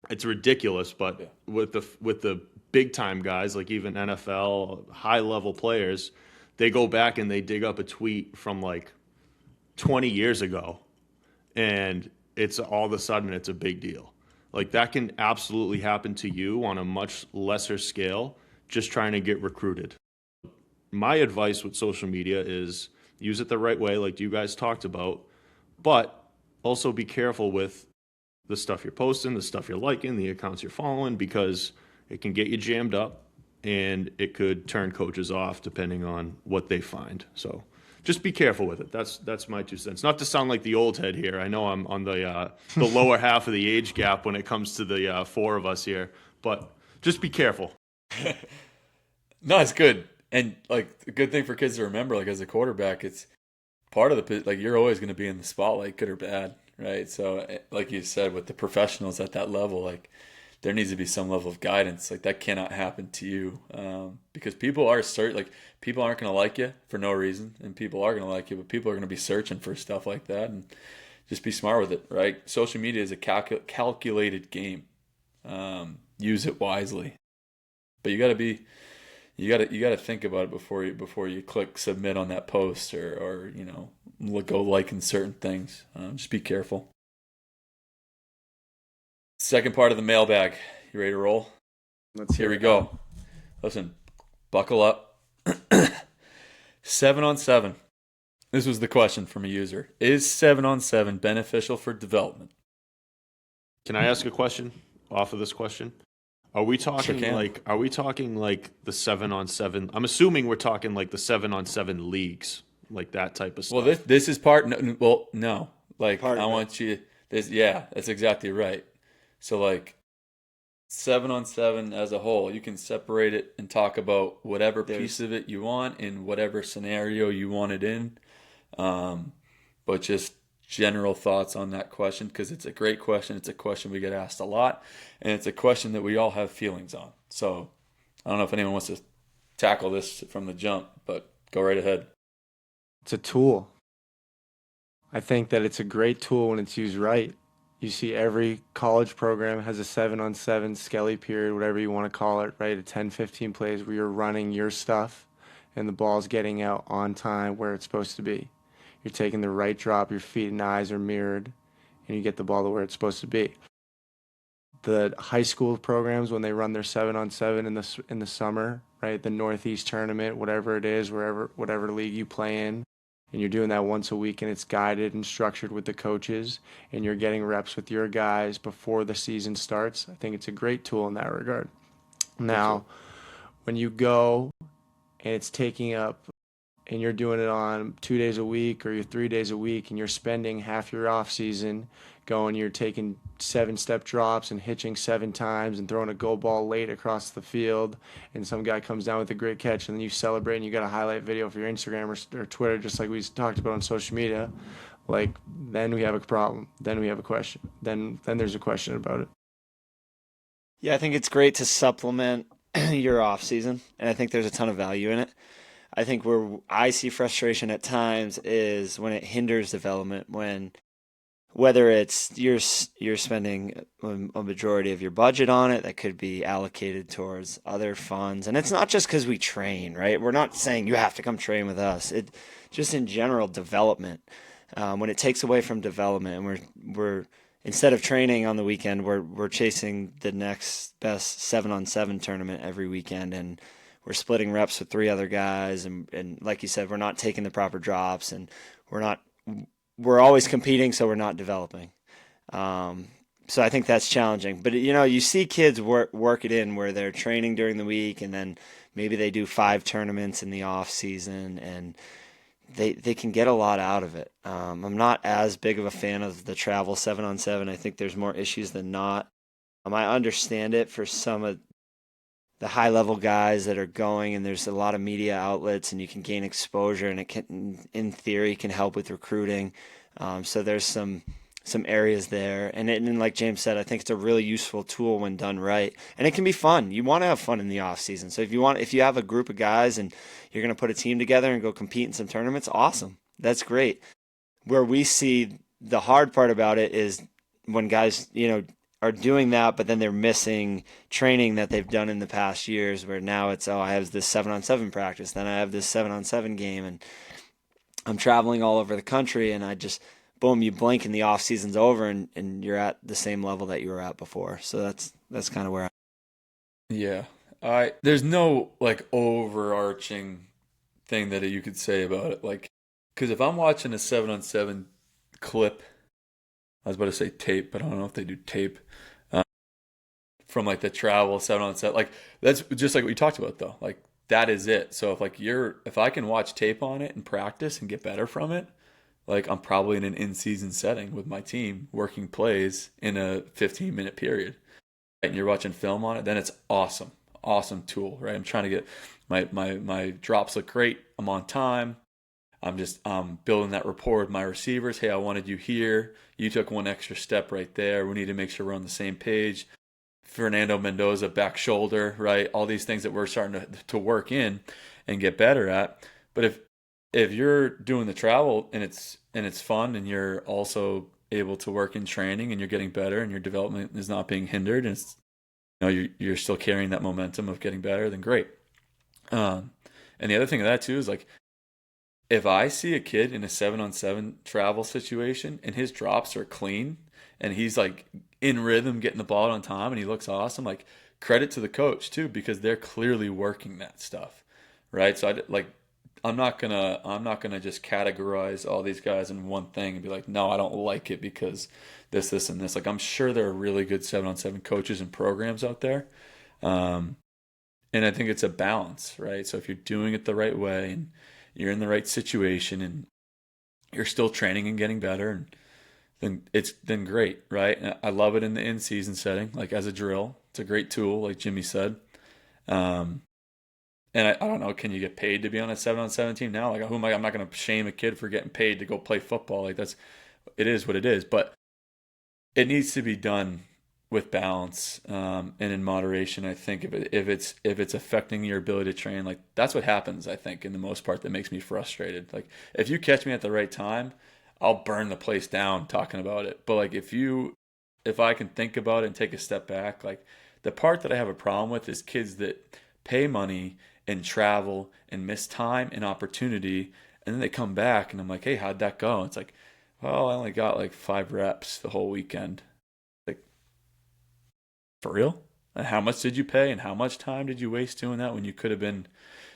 it's ridiculous, but with the big time guys, like even NFL high level players, they go back and they dig up a tweet from like 20 years ago, and it's all of a sudden it's a big deal. Like, that can absolutely happen to you on a much lesser scale, just trying to get recruited. my advice with social media is use it the right way, like you guys talked about, but also be careful with the stuff you're posting, the stuff you're liking, the accounts you're following, because it can get you jammed up and it could turn coaches off depending on what they find. So just be careful with it. That's my 2 cents. Not to sound like the old head here. I know I'm on the lower half of the age gap when it comes to the four of us here, but just be careful. No, it's good. And like a good thing for kids to remember, like as a quarterback, it's part of the like you're always going to be in the spotlight, good or bad, right? So, like you said, with the professionals at that level, like there needs to be some level of guidance. Like that cannot happen to you because people are like people aren't going to like you for no reason, and people are going to like you, but people are going to be searching for stuff like that, and just be smart with it, right? Social media is a calculated game. Use it wisely, but you got to think about it before you click submit on that post or go liking certain things. Just be careful. Second part of the mailbag. You ready to roll? Here we go. Listen, buckle up. 7-on-7. This was the question from a user. Is 7-on-7 beneficial for development? Can I ask a question off of this question? Are we talking Sure can. like the 7-on-7? I'm assuming we're talking like the 7-on-7 leagues, like that type of stuff. Well, this is part. No. Like Part of I it. want you. Yeah, that's exactly right. So like 7-on-7 as a whole, you can separate it and talk about whatever piece of it you want in whatever scenario you want it in. But just general thoughts on that question because it's a great question. It's a question we get asked a lot, and it's a question that we all have feelings on. So I don't know if anyone wants to tackle this from the jump, but go right ahead. It's a tool. I think that it's a great tool when it's used right. You see every college program has a 7-on-7 skelly period, whatever you want to call it, right? A 10, 15 plays where you're running your stuff and the ball's getting out on time where it's supposed to be. You're taking the right drop, your feet and eyes are mirrored, and you get the ball to where it's supposed to be. The high school programs, when they run their 7-on-7 in the summer, right? The Northeast tournament, whatever it is, whatever league you play in, and you're doing that once a week and it's guided and structured with the coaches and you're getting reps with your guys before the season starts, I think it's a great tool in that regard. Now, when you go and it's taking up and you're doing it on 2 days a week or you're 3 days a week and you're spending half your off season you're taking 7-step drops and hitching 7 times and throwing a go ball late across the field and some guy comes down with a great catch and then you celebrate and you got a highlight video for your Instagram or Twitter just like we talked about on social media, like then we have a problem. Then we have a question. Then there's a question about it. Yeah, I think it's great to supplement your off season, and I think there's a ton of value in it. I think where I see frustration at times is when it hinders development, whether it's you're spending a majority of your budget on it that could be allocated towards other funds, and it's not just because we train, right? We're not saying you have to come train with us. It just in general development. When it takes away from development, and we're instead of training on the weekend, we're chasing the next best 7-on-7 tournament every weekend, and we're splitting reps with 3 other guys, and like you said, we're not taking the proper drops, and we're always competing, so we're not developing. So I think that's challenging. But you see kids work it in where they're training during the week, and then maybe they do 5 tournaments in the off season, and they can get a lot out of it. I'm not as big of a fan of the travel 7-on-7. I think there's more issues than not. I understand it for some of the high level guys that are going, and there's a lot of media outlets and you can gain exposure, and it can, in theory, can help with recruiting. So there's some areas there, and like James said, I think it's a really useful tool when done right, and it can be fun. You want to have fun in the off season. So if you have a group of guys and you're going to put a team together and go compete in some tournaments, awesome. That's great. Where we see the hard part about it is when guys, are doing that, but then they're missing training that they've done in the past years, where now it's, I have this 7-on-7 practice, then I have this 7-on-7 game, and I'm traveling all over the country, and I just, boom, you blink and the off season's over, and you're at the same level that you were at before. So that's kind of where Yeah. There's no like overarching thing that you could say about it. Like, because if I'm watching a 7-on-7 clip, I was about to say tape, but I don't know if they do tape, from like the travel 7-on-7, like that's just like what you talked about though. Like that is it. So if I can watch tape on it and practice and get better from it, like I'm probably in an in-season setting with my team working plays in a 15-minute period. Right? And you're watching film on it, then it's awesome. Awesome tool, right? I'm trying to get my drops look great. I'm on time. I'm just building that rapport with my receivers. Hey, I wanted you here. You took one extra step right there. We need to make sure we're on the same page. Fernando Mendoza back shoulder, right? All these things that we're starting to work in and get better at. But if you're doing the travel and it's fun and you're also able to work in training and you're getting better and your development is not being hindered and it's, you're still carrying that momentum of getting better, then great. And the other thing of that too is like if I see a kid in a 7-on-7 travel situation and his drops are clean and he's like in rhythm getting the ball on time and he looks awesome, like credit to the coach too, because they're clearly working that stuff, right? So I'm not gonna just categorize all these guys in one thing and be like, no, I don't like it because this and this. Like I'm sure there are really good 7-on-7 coaches and programs out there. And I think it's a balance, right? So if you're doing it the right way and you're in the right situation and you're still training and getting better, and then great, right? And I love it in the in-season setting, like as a drill. It's a great tool, like Jimmy said. And I don't know, can you get paid to be on a 7-on-7 team now? Like who am I? I'm not going to shame a kid for getting paid to go play football. Like it is what it is. But it needs to be done with balance and in moderation. I think if it's affecting your ability to train, like that's what happens. I think in the most part that makes me frustrated. Like if you catch me at the right time, I'll burn the place down talking about it. But like if I can think about it and take a step back, like the part that I have a problem with is kids that pay money and travel and miss time and opportunity, and then they come back and I'm like, hey, how'd that go? It's like, well, I only got like 5 reps the whole weekend. For real? And how much did you pay and how much time did you waste doing that when you could have been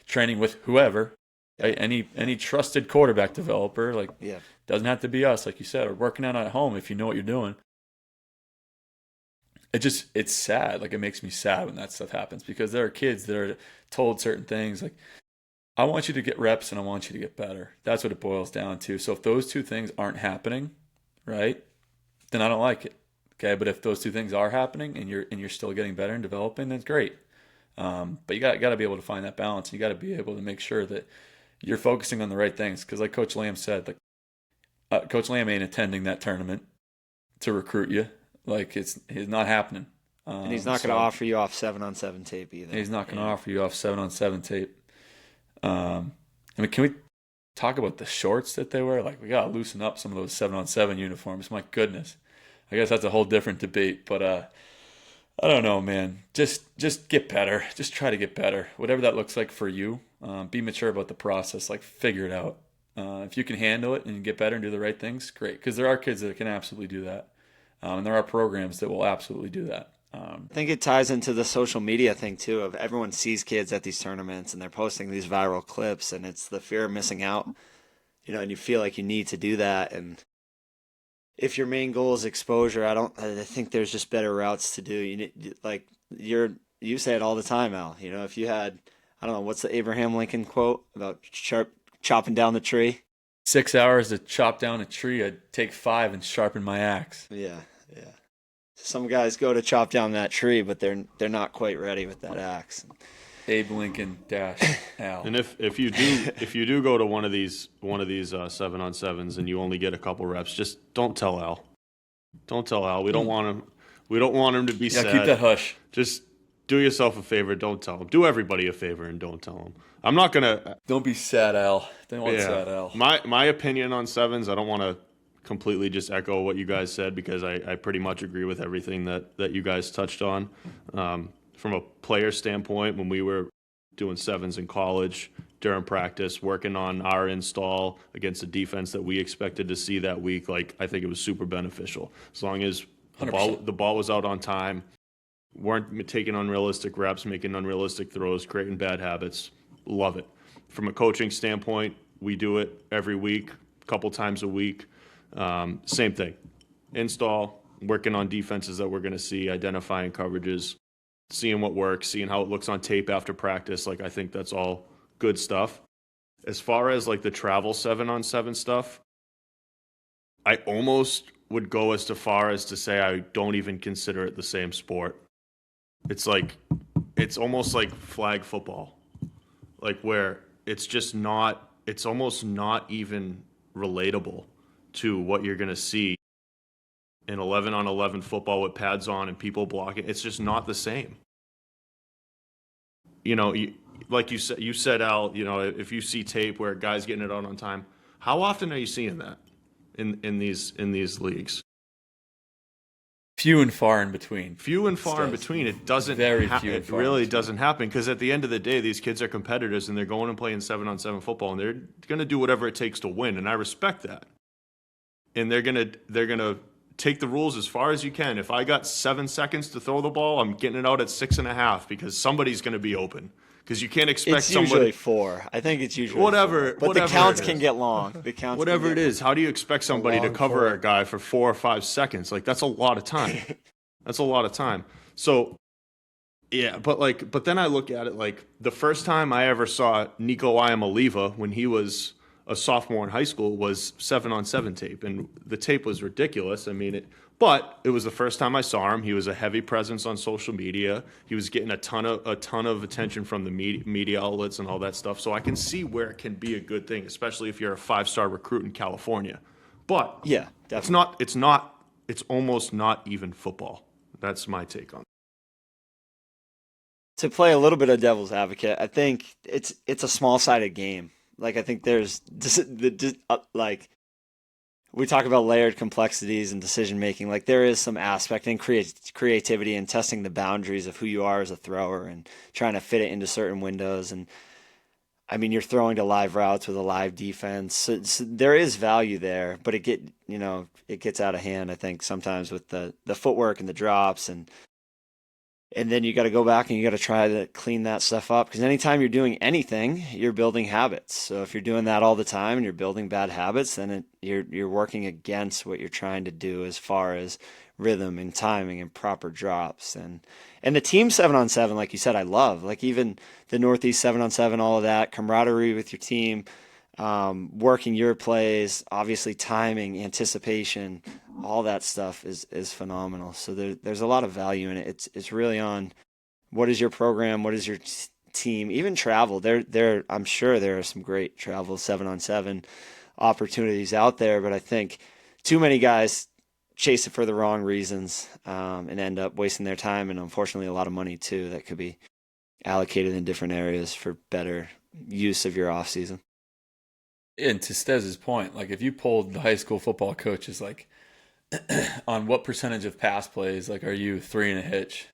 training with whoever, right? Any trusted quarterback developer, like doesn't have to be us, like you said, or working out at home if you know what you're doing. It's sad. Like it makes me sad when that stuff happens because there are kids that are told certain things like, I want you to get reps and I want you to get better. That's what it boils down to. So if those two things aren't happening, right, then I don't like it. Okay, but if those two things are happening and you're still getting better and developing, then it's great. But you got to be able to find that balance. You got to be able to make sure that you're focusing on the right things. Because like Coach Lamb said, like Coach Lamb ain't attending that tournament to recruit you. Like it's not happening. And he's not going to offer you off 7-on-7 tape either. He's not going to offer you off 7-on-7 tape. I mean, can we talk about the shorts that they wear? Like we got to loosen up some of those 7-on-7 uniforms. My goodness. I guess that's a whole different debate, but I don't know, man. Just get better. Just try to get better. Whatever that looks like for you. Be mature about the process. Like figure it out. If you can handle it and get better and do the right things, great. Because there are kids that can absolutely do that, and there are programs that will absolutely do that. I think it ties into the social media thing too. Of everyone sees kids at these tournaments and they're posting these viral clips, and it's the fear of missing out. And you feel like you need to do that, and if your main goal is exposure, I think there's just better routes to do. You say it all the time, Al. If you had, I don't know, what's the Abraham Lincoln quote about chopping down the tree? 6 hours to chop down a tree, I'd take 5 and sharpen my axe. Yeah. Some guys go to chop down that tree, but they're not quite ready with that axe. Abe Lincoln Al. And if you do go to one of these 7-on-7s and you only get a couple reps, just don't tell Al. Don't tell Al. We don't want him. We don't want him to be sad. Keep that hush. Just do yourself a favor. Don't tell him. Do everybody a favor and don't tell him. I'm not gonna. Don't be sad, Al. Don't want sad, Al. My opinion on 7s. I don't want to completely just echo what you guys said because I pretty much agree with everything that you guys touched on. From a player standpoint, when we were doing 7s in college during practice, working on our install against a defense that we expected to see that week, like I think it was super beneficial. As long as the ball was out on time, weren't taking unrealistic reps, making unrealistic throws, creating bad habits, love it. From a coaching standpoint, we do it every week, a couple times a week. Same thing. Install, working on defenses that we're going to see, identifying coverages, seeing what works, seeing how it looks on tape after practice. Like, I think that's all good stuff. As far as like the travel 7-on-7 stuff, I almost would go as far as to say I don't even consider it the same sport. It's almost like flag football, like where it's almost not even relatable to what you're going to see in 11-on-11 football with pads on and people blocking. It's just not the same. Like you said, Al, if you see tape where a guy's getting it out on time, how often are you seeing that in these leagues? Few and far in between. Few and far in between. It doesn't. Very few and It far really in between. doesn't happen, because at the end of the day, these kids are competitors and they're going and playing 7-on-7 football, and they're going to do whatever it takes to win, and I respect that. And they're gonna take the rules as far as you can. If I got 7 seconds to throw the ball, I'm getting it out at 6.5, because somebody's going to be open. Because you can't expect It's somebody. usually 4. I think it's usually Whatever- 4. But whatever the counts it can is. get long. The counts Whatever can it get is, how do you expect somebody to long cover four. a guy for 4 or 5 seconds? Like, that's a lot of time. That's a lot of time. So, yeah, but then I look at it like the first time I ever saw Nico Iamaleava when he was a sophomore in high school was 7-on-7 tape, and the tape was ridiculous. I mean, but it was the first time I saw him. He was a heavy presence on social media. He was getting a ton of attention from the media outlets and all that stuff. So I can see where it can be a good thing, especially if you're a 5-star recruit in California. But Yeah, definitely. it's almost not even football. That's my take on it. To play a little bit of devil's advocate, I think it's a small-sided game. Like, I think there's like we talk about layered complexities and decision making. Like, there is some aspect in creativity and testing the boundaries of who you are as a thrower and trying to fit it into certain windows. And I mean, you're throwing to live routes with a live defense, so there is value there. But it gets out of hand, I think, sometimes with the footwork and the drops, and then you got to go back and you got to try to clean that stuff up, because anytime you're doing anything, you're building habits. So if you're doing that all the time and you're building bad habits, then you're working against what you're trying to do as far as rhythm and timing and proper drops. And the team 7-on-7, like you said, I love. Like, even the Northeast 7-on-7, all of that camaraderie with your team, working your plays, obviously timing, anticipation, all that stuff is phenomenal. So there's a lot of value in it. It's really on what is your program, what is your team, even travel. I'm sure there are some great travel 7-on-7 opportunities out there, but I think too many guys chase it for the wrong reasons, and end up wasting their time, and unfortunately a lot of money too that could be allocated in different areas for better use of your off season. And to Stez's point, like, if you polled the high school football coaches, like, on what percentage of pass plays, like, are you 3 and a hitch,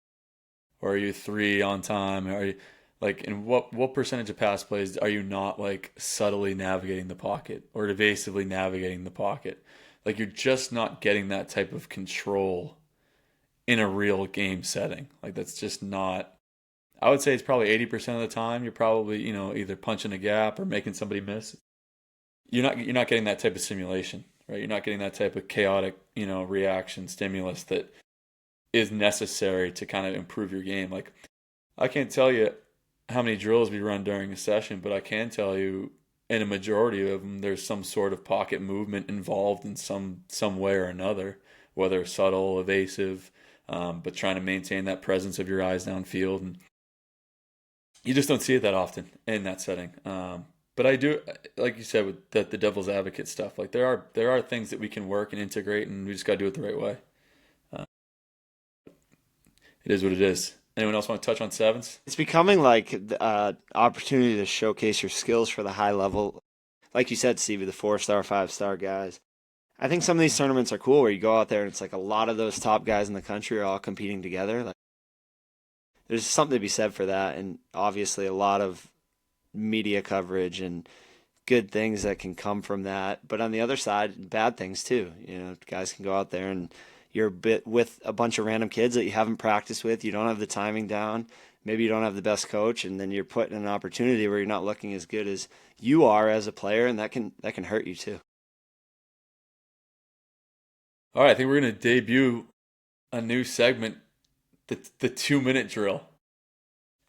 or are you 3 on time, or are you, like, in what percentage of pass plays are you not, like, subtly navigating the pocket or evasively navigating the pocket? Like, you're just not getting that type of control in a real game setting. Like, that's just not. I would say it's probably 80% of the time you're probably, either punching a gap or making somebody miss. You're not getting that type of simulation, right? You're not getting that type of chaotic, reaction stimulus that is necessary to kind of improve your game. Like, I can't tell you how many drills we run during a session, but I can tell you in a majority of them there's some sort of pocket movement involved in some way or another, whether subtle, evasive, but trying to maintain that presence of your eyes downfield. And you just don't see it that often in that setting. But I do, like you said, with the devil's advocate stuff. Like, there are things that we can work and integrate, and we just got to do it the right way. It is what it is. Anyone else want to touch on sevens? It's becoming like the opportunity to showcase your skills for the high level. Like you said, Stevie, the 4-star, 5-star guys. I think some of these tournaments are cool where you go out there and it's like a lot of those top guys in the country are all competing together. Like, there's something to be said for that, and obviously a lot of media coverage and good things that can come from that. But on the other side, bad things too. Guys can go out there and you're with a bunch of random kids that you haven't practiced with. You don't have the timing down. maybe you don't have the best coach, and then you're put in an opportunity where you're not looking as good as you are as a player, and that can hurt you too. All right, I think we're going to debut a new segment, the 2-minute drill.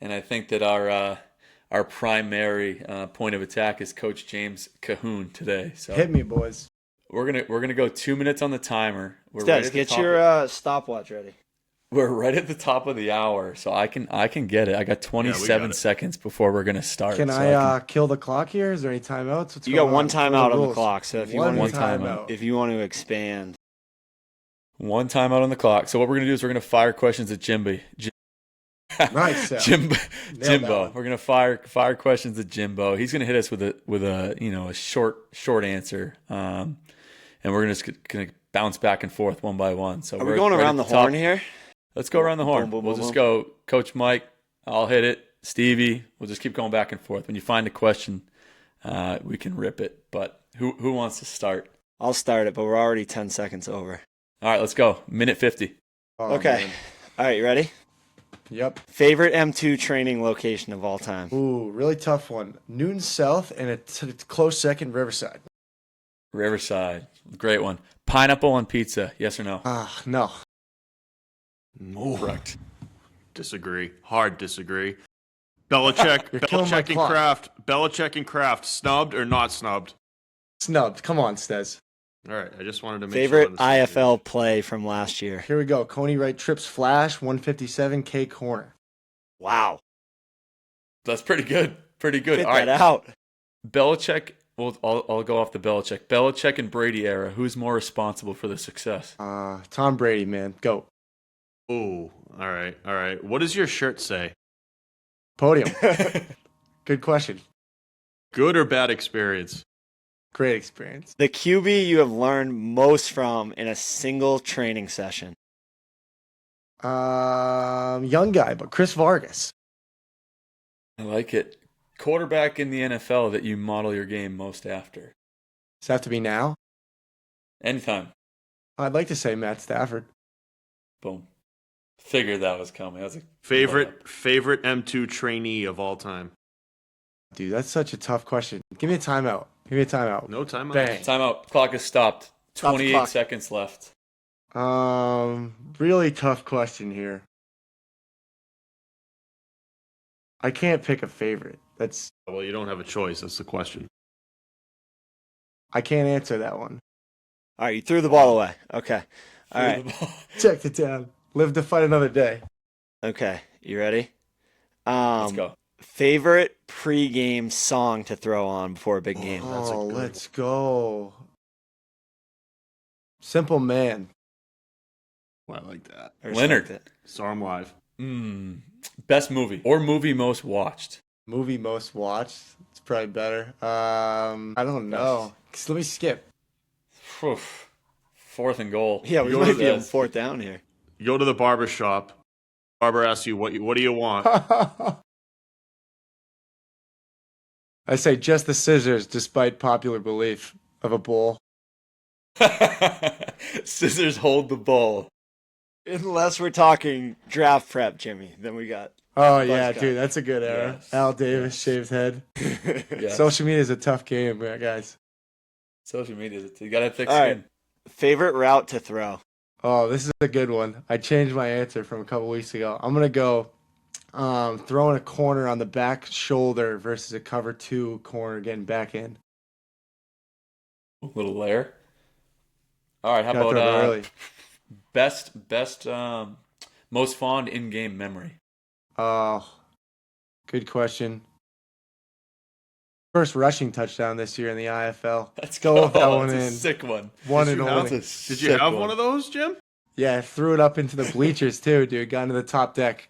And I think that our primary point of attack is Coach James Cahoon today. So Hit me, boys. we're gonna go 2 minutes on the timer. We're Stats, right at the get top your stopwatch ready. We're right at the top of the hour, so I can get it. I got 27 it. seconds before we're gonna start. Can so I kill the clock here? Is there any timeouts? What's You going got one on? timeout on the rules? clock, so if you One want timeout. if you want to expand, one timeout on the clock. So what we're gonna do is we're gonna fire questions at Jimbo. Nice, Sal. Jimbo. that Jimbo. one. We're gonna fire questions at Jimbo. He's gonna hit us with a short answer, and we're gonna bounce back and forth one by one. So are we we're going right around the at top. horn here? Let's go around the horn. Boom, boom, We'll boom, just boom. go Coach Mike. I'll hit it. Stevie. We'll just keep going back and forth. When you find a question, we can rip it. But who wants to start? I'll start it, but we're already 10 seconds over. All right, let's go. Minute 50. Oh, Okay. man. All right, you ready? Yep. Favorite M2 training location of all time? Ooh, really tough one. Newton South and a close second, Riverside. Riverside. Great one. Pineapple on pizza. Yes or no? No. Correct. Disagree. Hard disagree. Belichick, You're killing my Belichick and clock. Kraft. Belichick and Kraft. Snubbed or not snubbed? Snubbed. Come on, Stez. All right. I just wanted to make Favorite sure. on the same IFL play from last year? Here we go. Coney Wright trips flash, 157 K corner. Wow. That's pretty good. Pretty good. Fit All that right. out. Belichick. Well, I'll go off the Belichick. Belichick and Brady era. Who's more responsible for the success? Tom Brady, man. Go. Ooh. All right. All right. What does your shirt say? Podium. Good question. Good or bad experience? Great experience. The QB you have learned most from in a single training session? Young guy, but Chris Vargas. I like it. Quarterback in the NFL that you model your game most after. Does it have to be now? Anytime. I'd like to say Matt Stafford. Boom. Figured that was coming. I was like, Favorite M2 trainee of all time? Dude, that's such a tough question. Give me a timeout. Give me a timeout. No time. Bang. timeout. Clock is stopped. Stop the 28 clock. seconds left. Really tough question here. I can't pick a favorite. Well, you don't have a choice. That's the question. I can't answer that one. All right, you threw the ball away. Okay. All right. Check it down. Live to fight another day. Okay. You ready? Let's go. Favorite pregame song to throw on before a big game? Oh, let's go. Simple Man. Well, I like that. I Leonard. respect it. Saw him live. Best movie or movie most watched. Movie most watched. It's probably better. I don't know. Let me skip. Whew. Fourth and goal. Yeah, we Go might to be on this. fourth down here. You go to the barber shop. Barber asks you, what do you want? I say just the scissors, despite popular belief of a bull. Scissors hold the ball. Unless we're talking draft prep, Jimmy, then we got. Oh, yeah, cut. dude, that's a good era. Yes. Al Davis, shaved head. Yes. Social media is a tough game, guys. Social media. You got to thick All right. skin. Favorite route to throw? Oh, this is a good one. I changed my answer from a couple weeks ago. I'm going to go throwing a corner on the back shoulder versus a cover 2 corner getting back in. A little layer. All right. How Gotta throw it about early. best most fond in-game memory? Oh, good question. First rushing touchdown this year in the IFL. Let's go with that one That's a in. sick one. One Did and you have- only. Did you have one of those, Jim? Yeah, threw it up into the bleachers too, dude. Got into the top deck.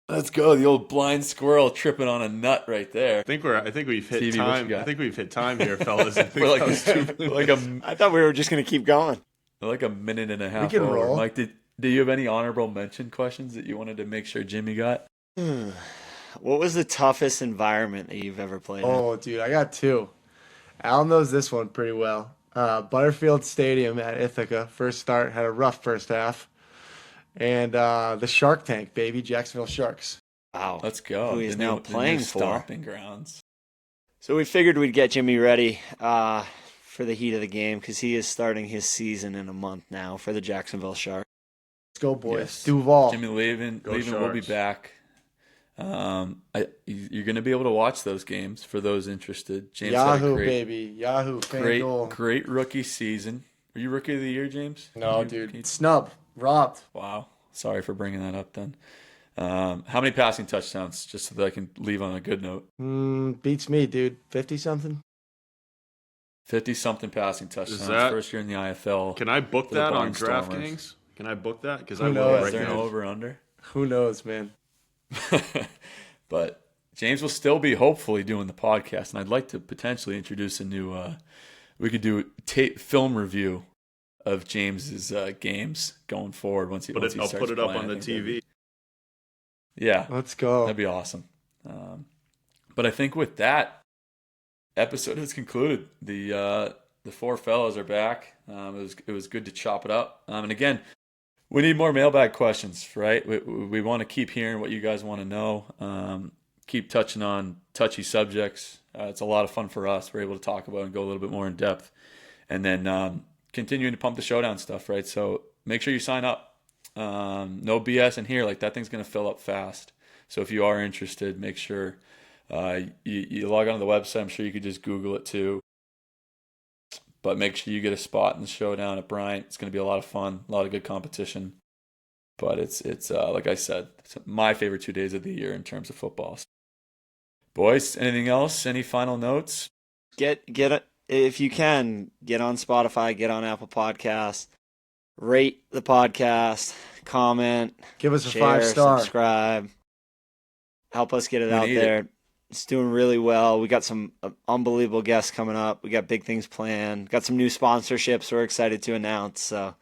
Let's go. The old blind squirrel tripping on a nut right there. I think we've hit TV, what you time. got? I think we've hit time here, fellas. I think We're like, that was 2 minutes. like a I thought we were just going to keep going. like a minute and a half. can over. roll. Mike, do you have any honorable mention questions that you wanted to make sure Jimmy got? What was the toughest environment that you've ever played in? Oh, dude, I got 2. Al knows this one pretty well. Butterfield Stadium at Ithaca. First start, had a rough first half. And the Shark Tank, baby, Jacksonville Sharks. Wow. Let's go. Who he's The now new playing for. stomping grounds. So we figured we'd get Jimmy ready for the heat of the game because he is starting his season in a month now for the Jacksonville Sharks. Let's go, boys. Yes. Duval. Jimmy Levin Go will be Sharks. back. You're going to be able to watch those games for those interested. James had a Yahoo, great, baby. Yahoo. FanDuel. great rookie season. Were you rookie of the year, James? No, Can you- dude. Snub. Robbed. Wow. Sorry for bringing that up then. How many passing touchdowns, just so that I can leave on a good note? Beats me, dude. 50-something? 50-something passing touchdowns. that- First year in the IFL. Can I book For the that on Barnstormers. DraftKings? Can I book that? Because Who I will knows? Is right there an now. over-under? Who knows, man? But James will still be hopefully doing the podcast, and I'd like to potentially introduce a new. We could do film review of James's games going forward once he. I'll starts put it up playing. on the I think that'd be- TV. Yeah, Let's go. that'd be awesome. But I think with that, episode is concluded. The four fellows are back. It was good to chop it up. And again, we need more mailbag questions, right? We want to keep hearing what you guys want to know. Keep touching on touchy subjects. It's a lot of fun for us. We're able to talk about and go a little bit more in depth. And then continuing to pump the showdown stuff, right? So make sure you sign up. No BS in here. Like, that thing's going to fill up fast. So if you are interested, make sure you log on to the website. I'm sure you could just Google it too. But make sure you get a spot in the showdown at Bryant. It's going to be a lot of fun, a lot of good competition. But it's like I said, it's my favorite 2 days of the year in terms of football. Boys, anything else? Any final notes? Get if you can, get on Spotify, get on Apple Podcasts, rate the podcast, comment, Give us a share, 5-star. subscribe. Help us get it We out need there. it. It's doing really well. We got some unbelievable guests coming up. We got big things planned. Got some new sponsorships we're excited to announce. So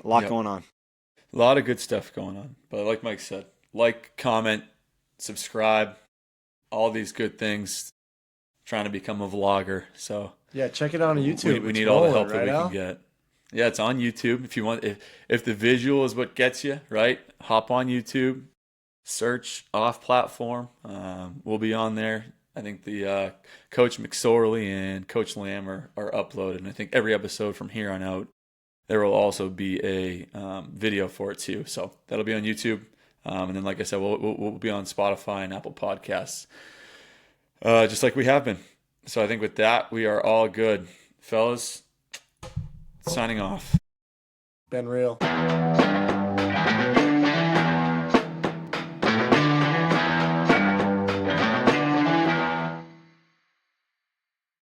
a lot Yep. going on. A lot of good stuff going on. But like Mike said, like, comment, subscribe, all these good things. Trying to become a vlogger. So Yeah, check it out on YouTube. we It's need all the rolling, help that right, we Al? can get. Yeah, it's on YouTube. If you want, if the visual is what gets you, right? Hop on YouTube, search off platform. We'll be on there. I think the Coach McSorley and Coach Lamb are uploaded, and I think every episode from here on out, there will also be a video for it too. So that'll be on YouTube, and then, like I said, we'll be on Spotify and Apple Podcasts, just like we have been. So I think with that, we are all good, fellas. Signing off. Been real.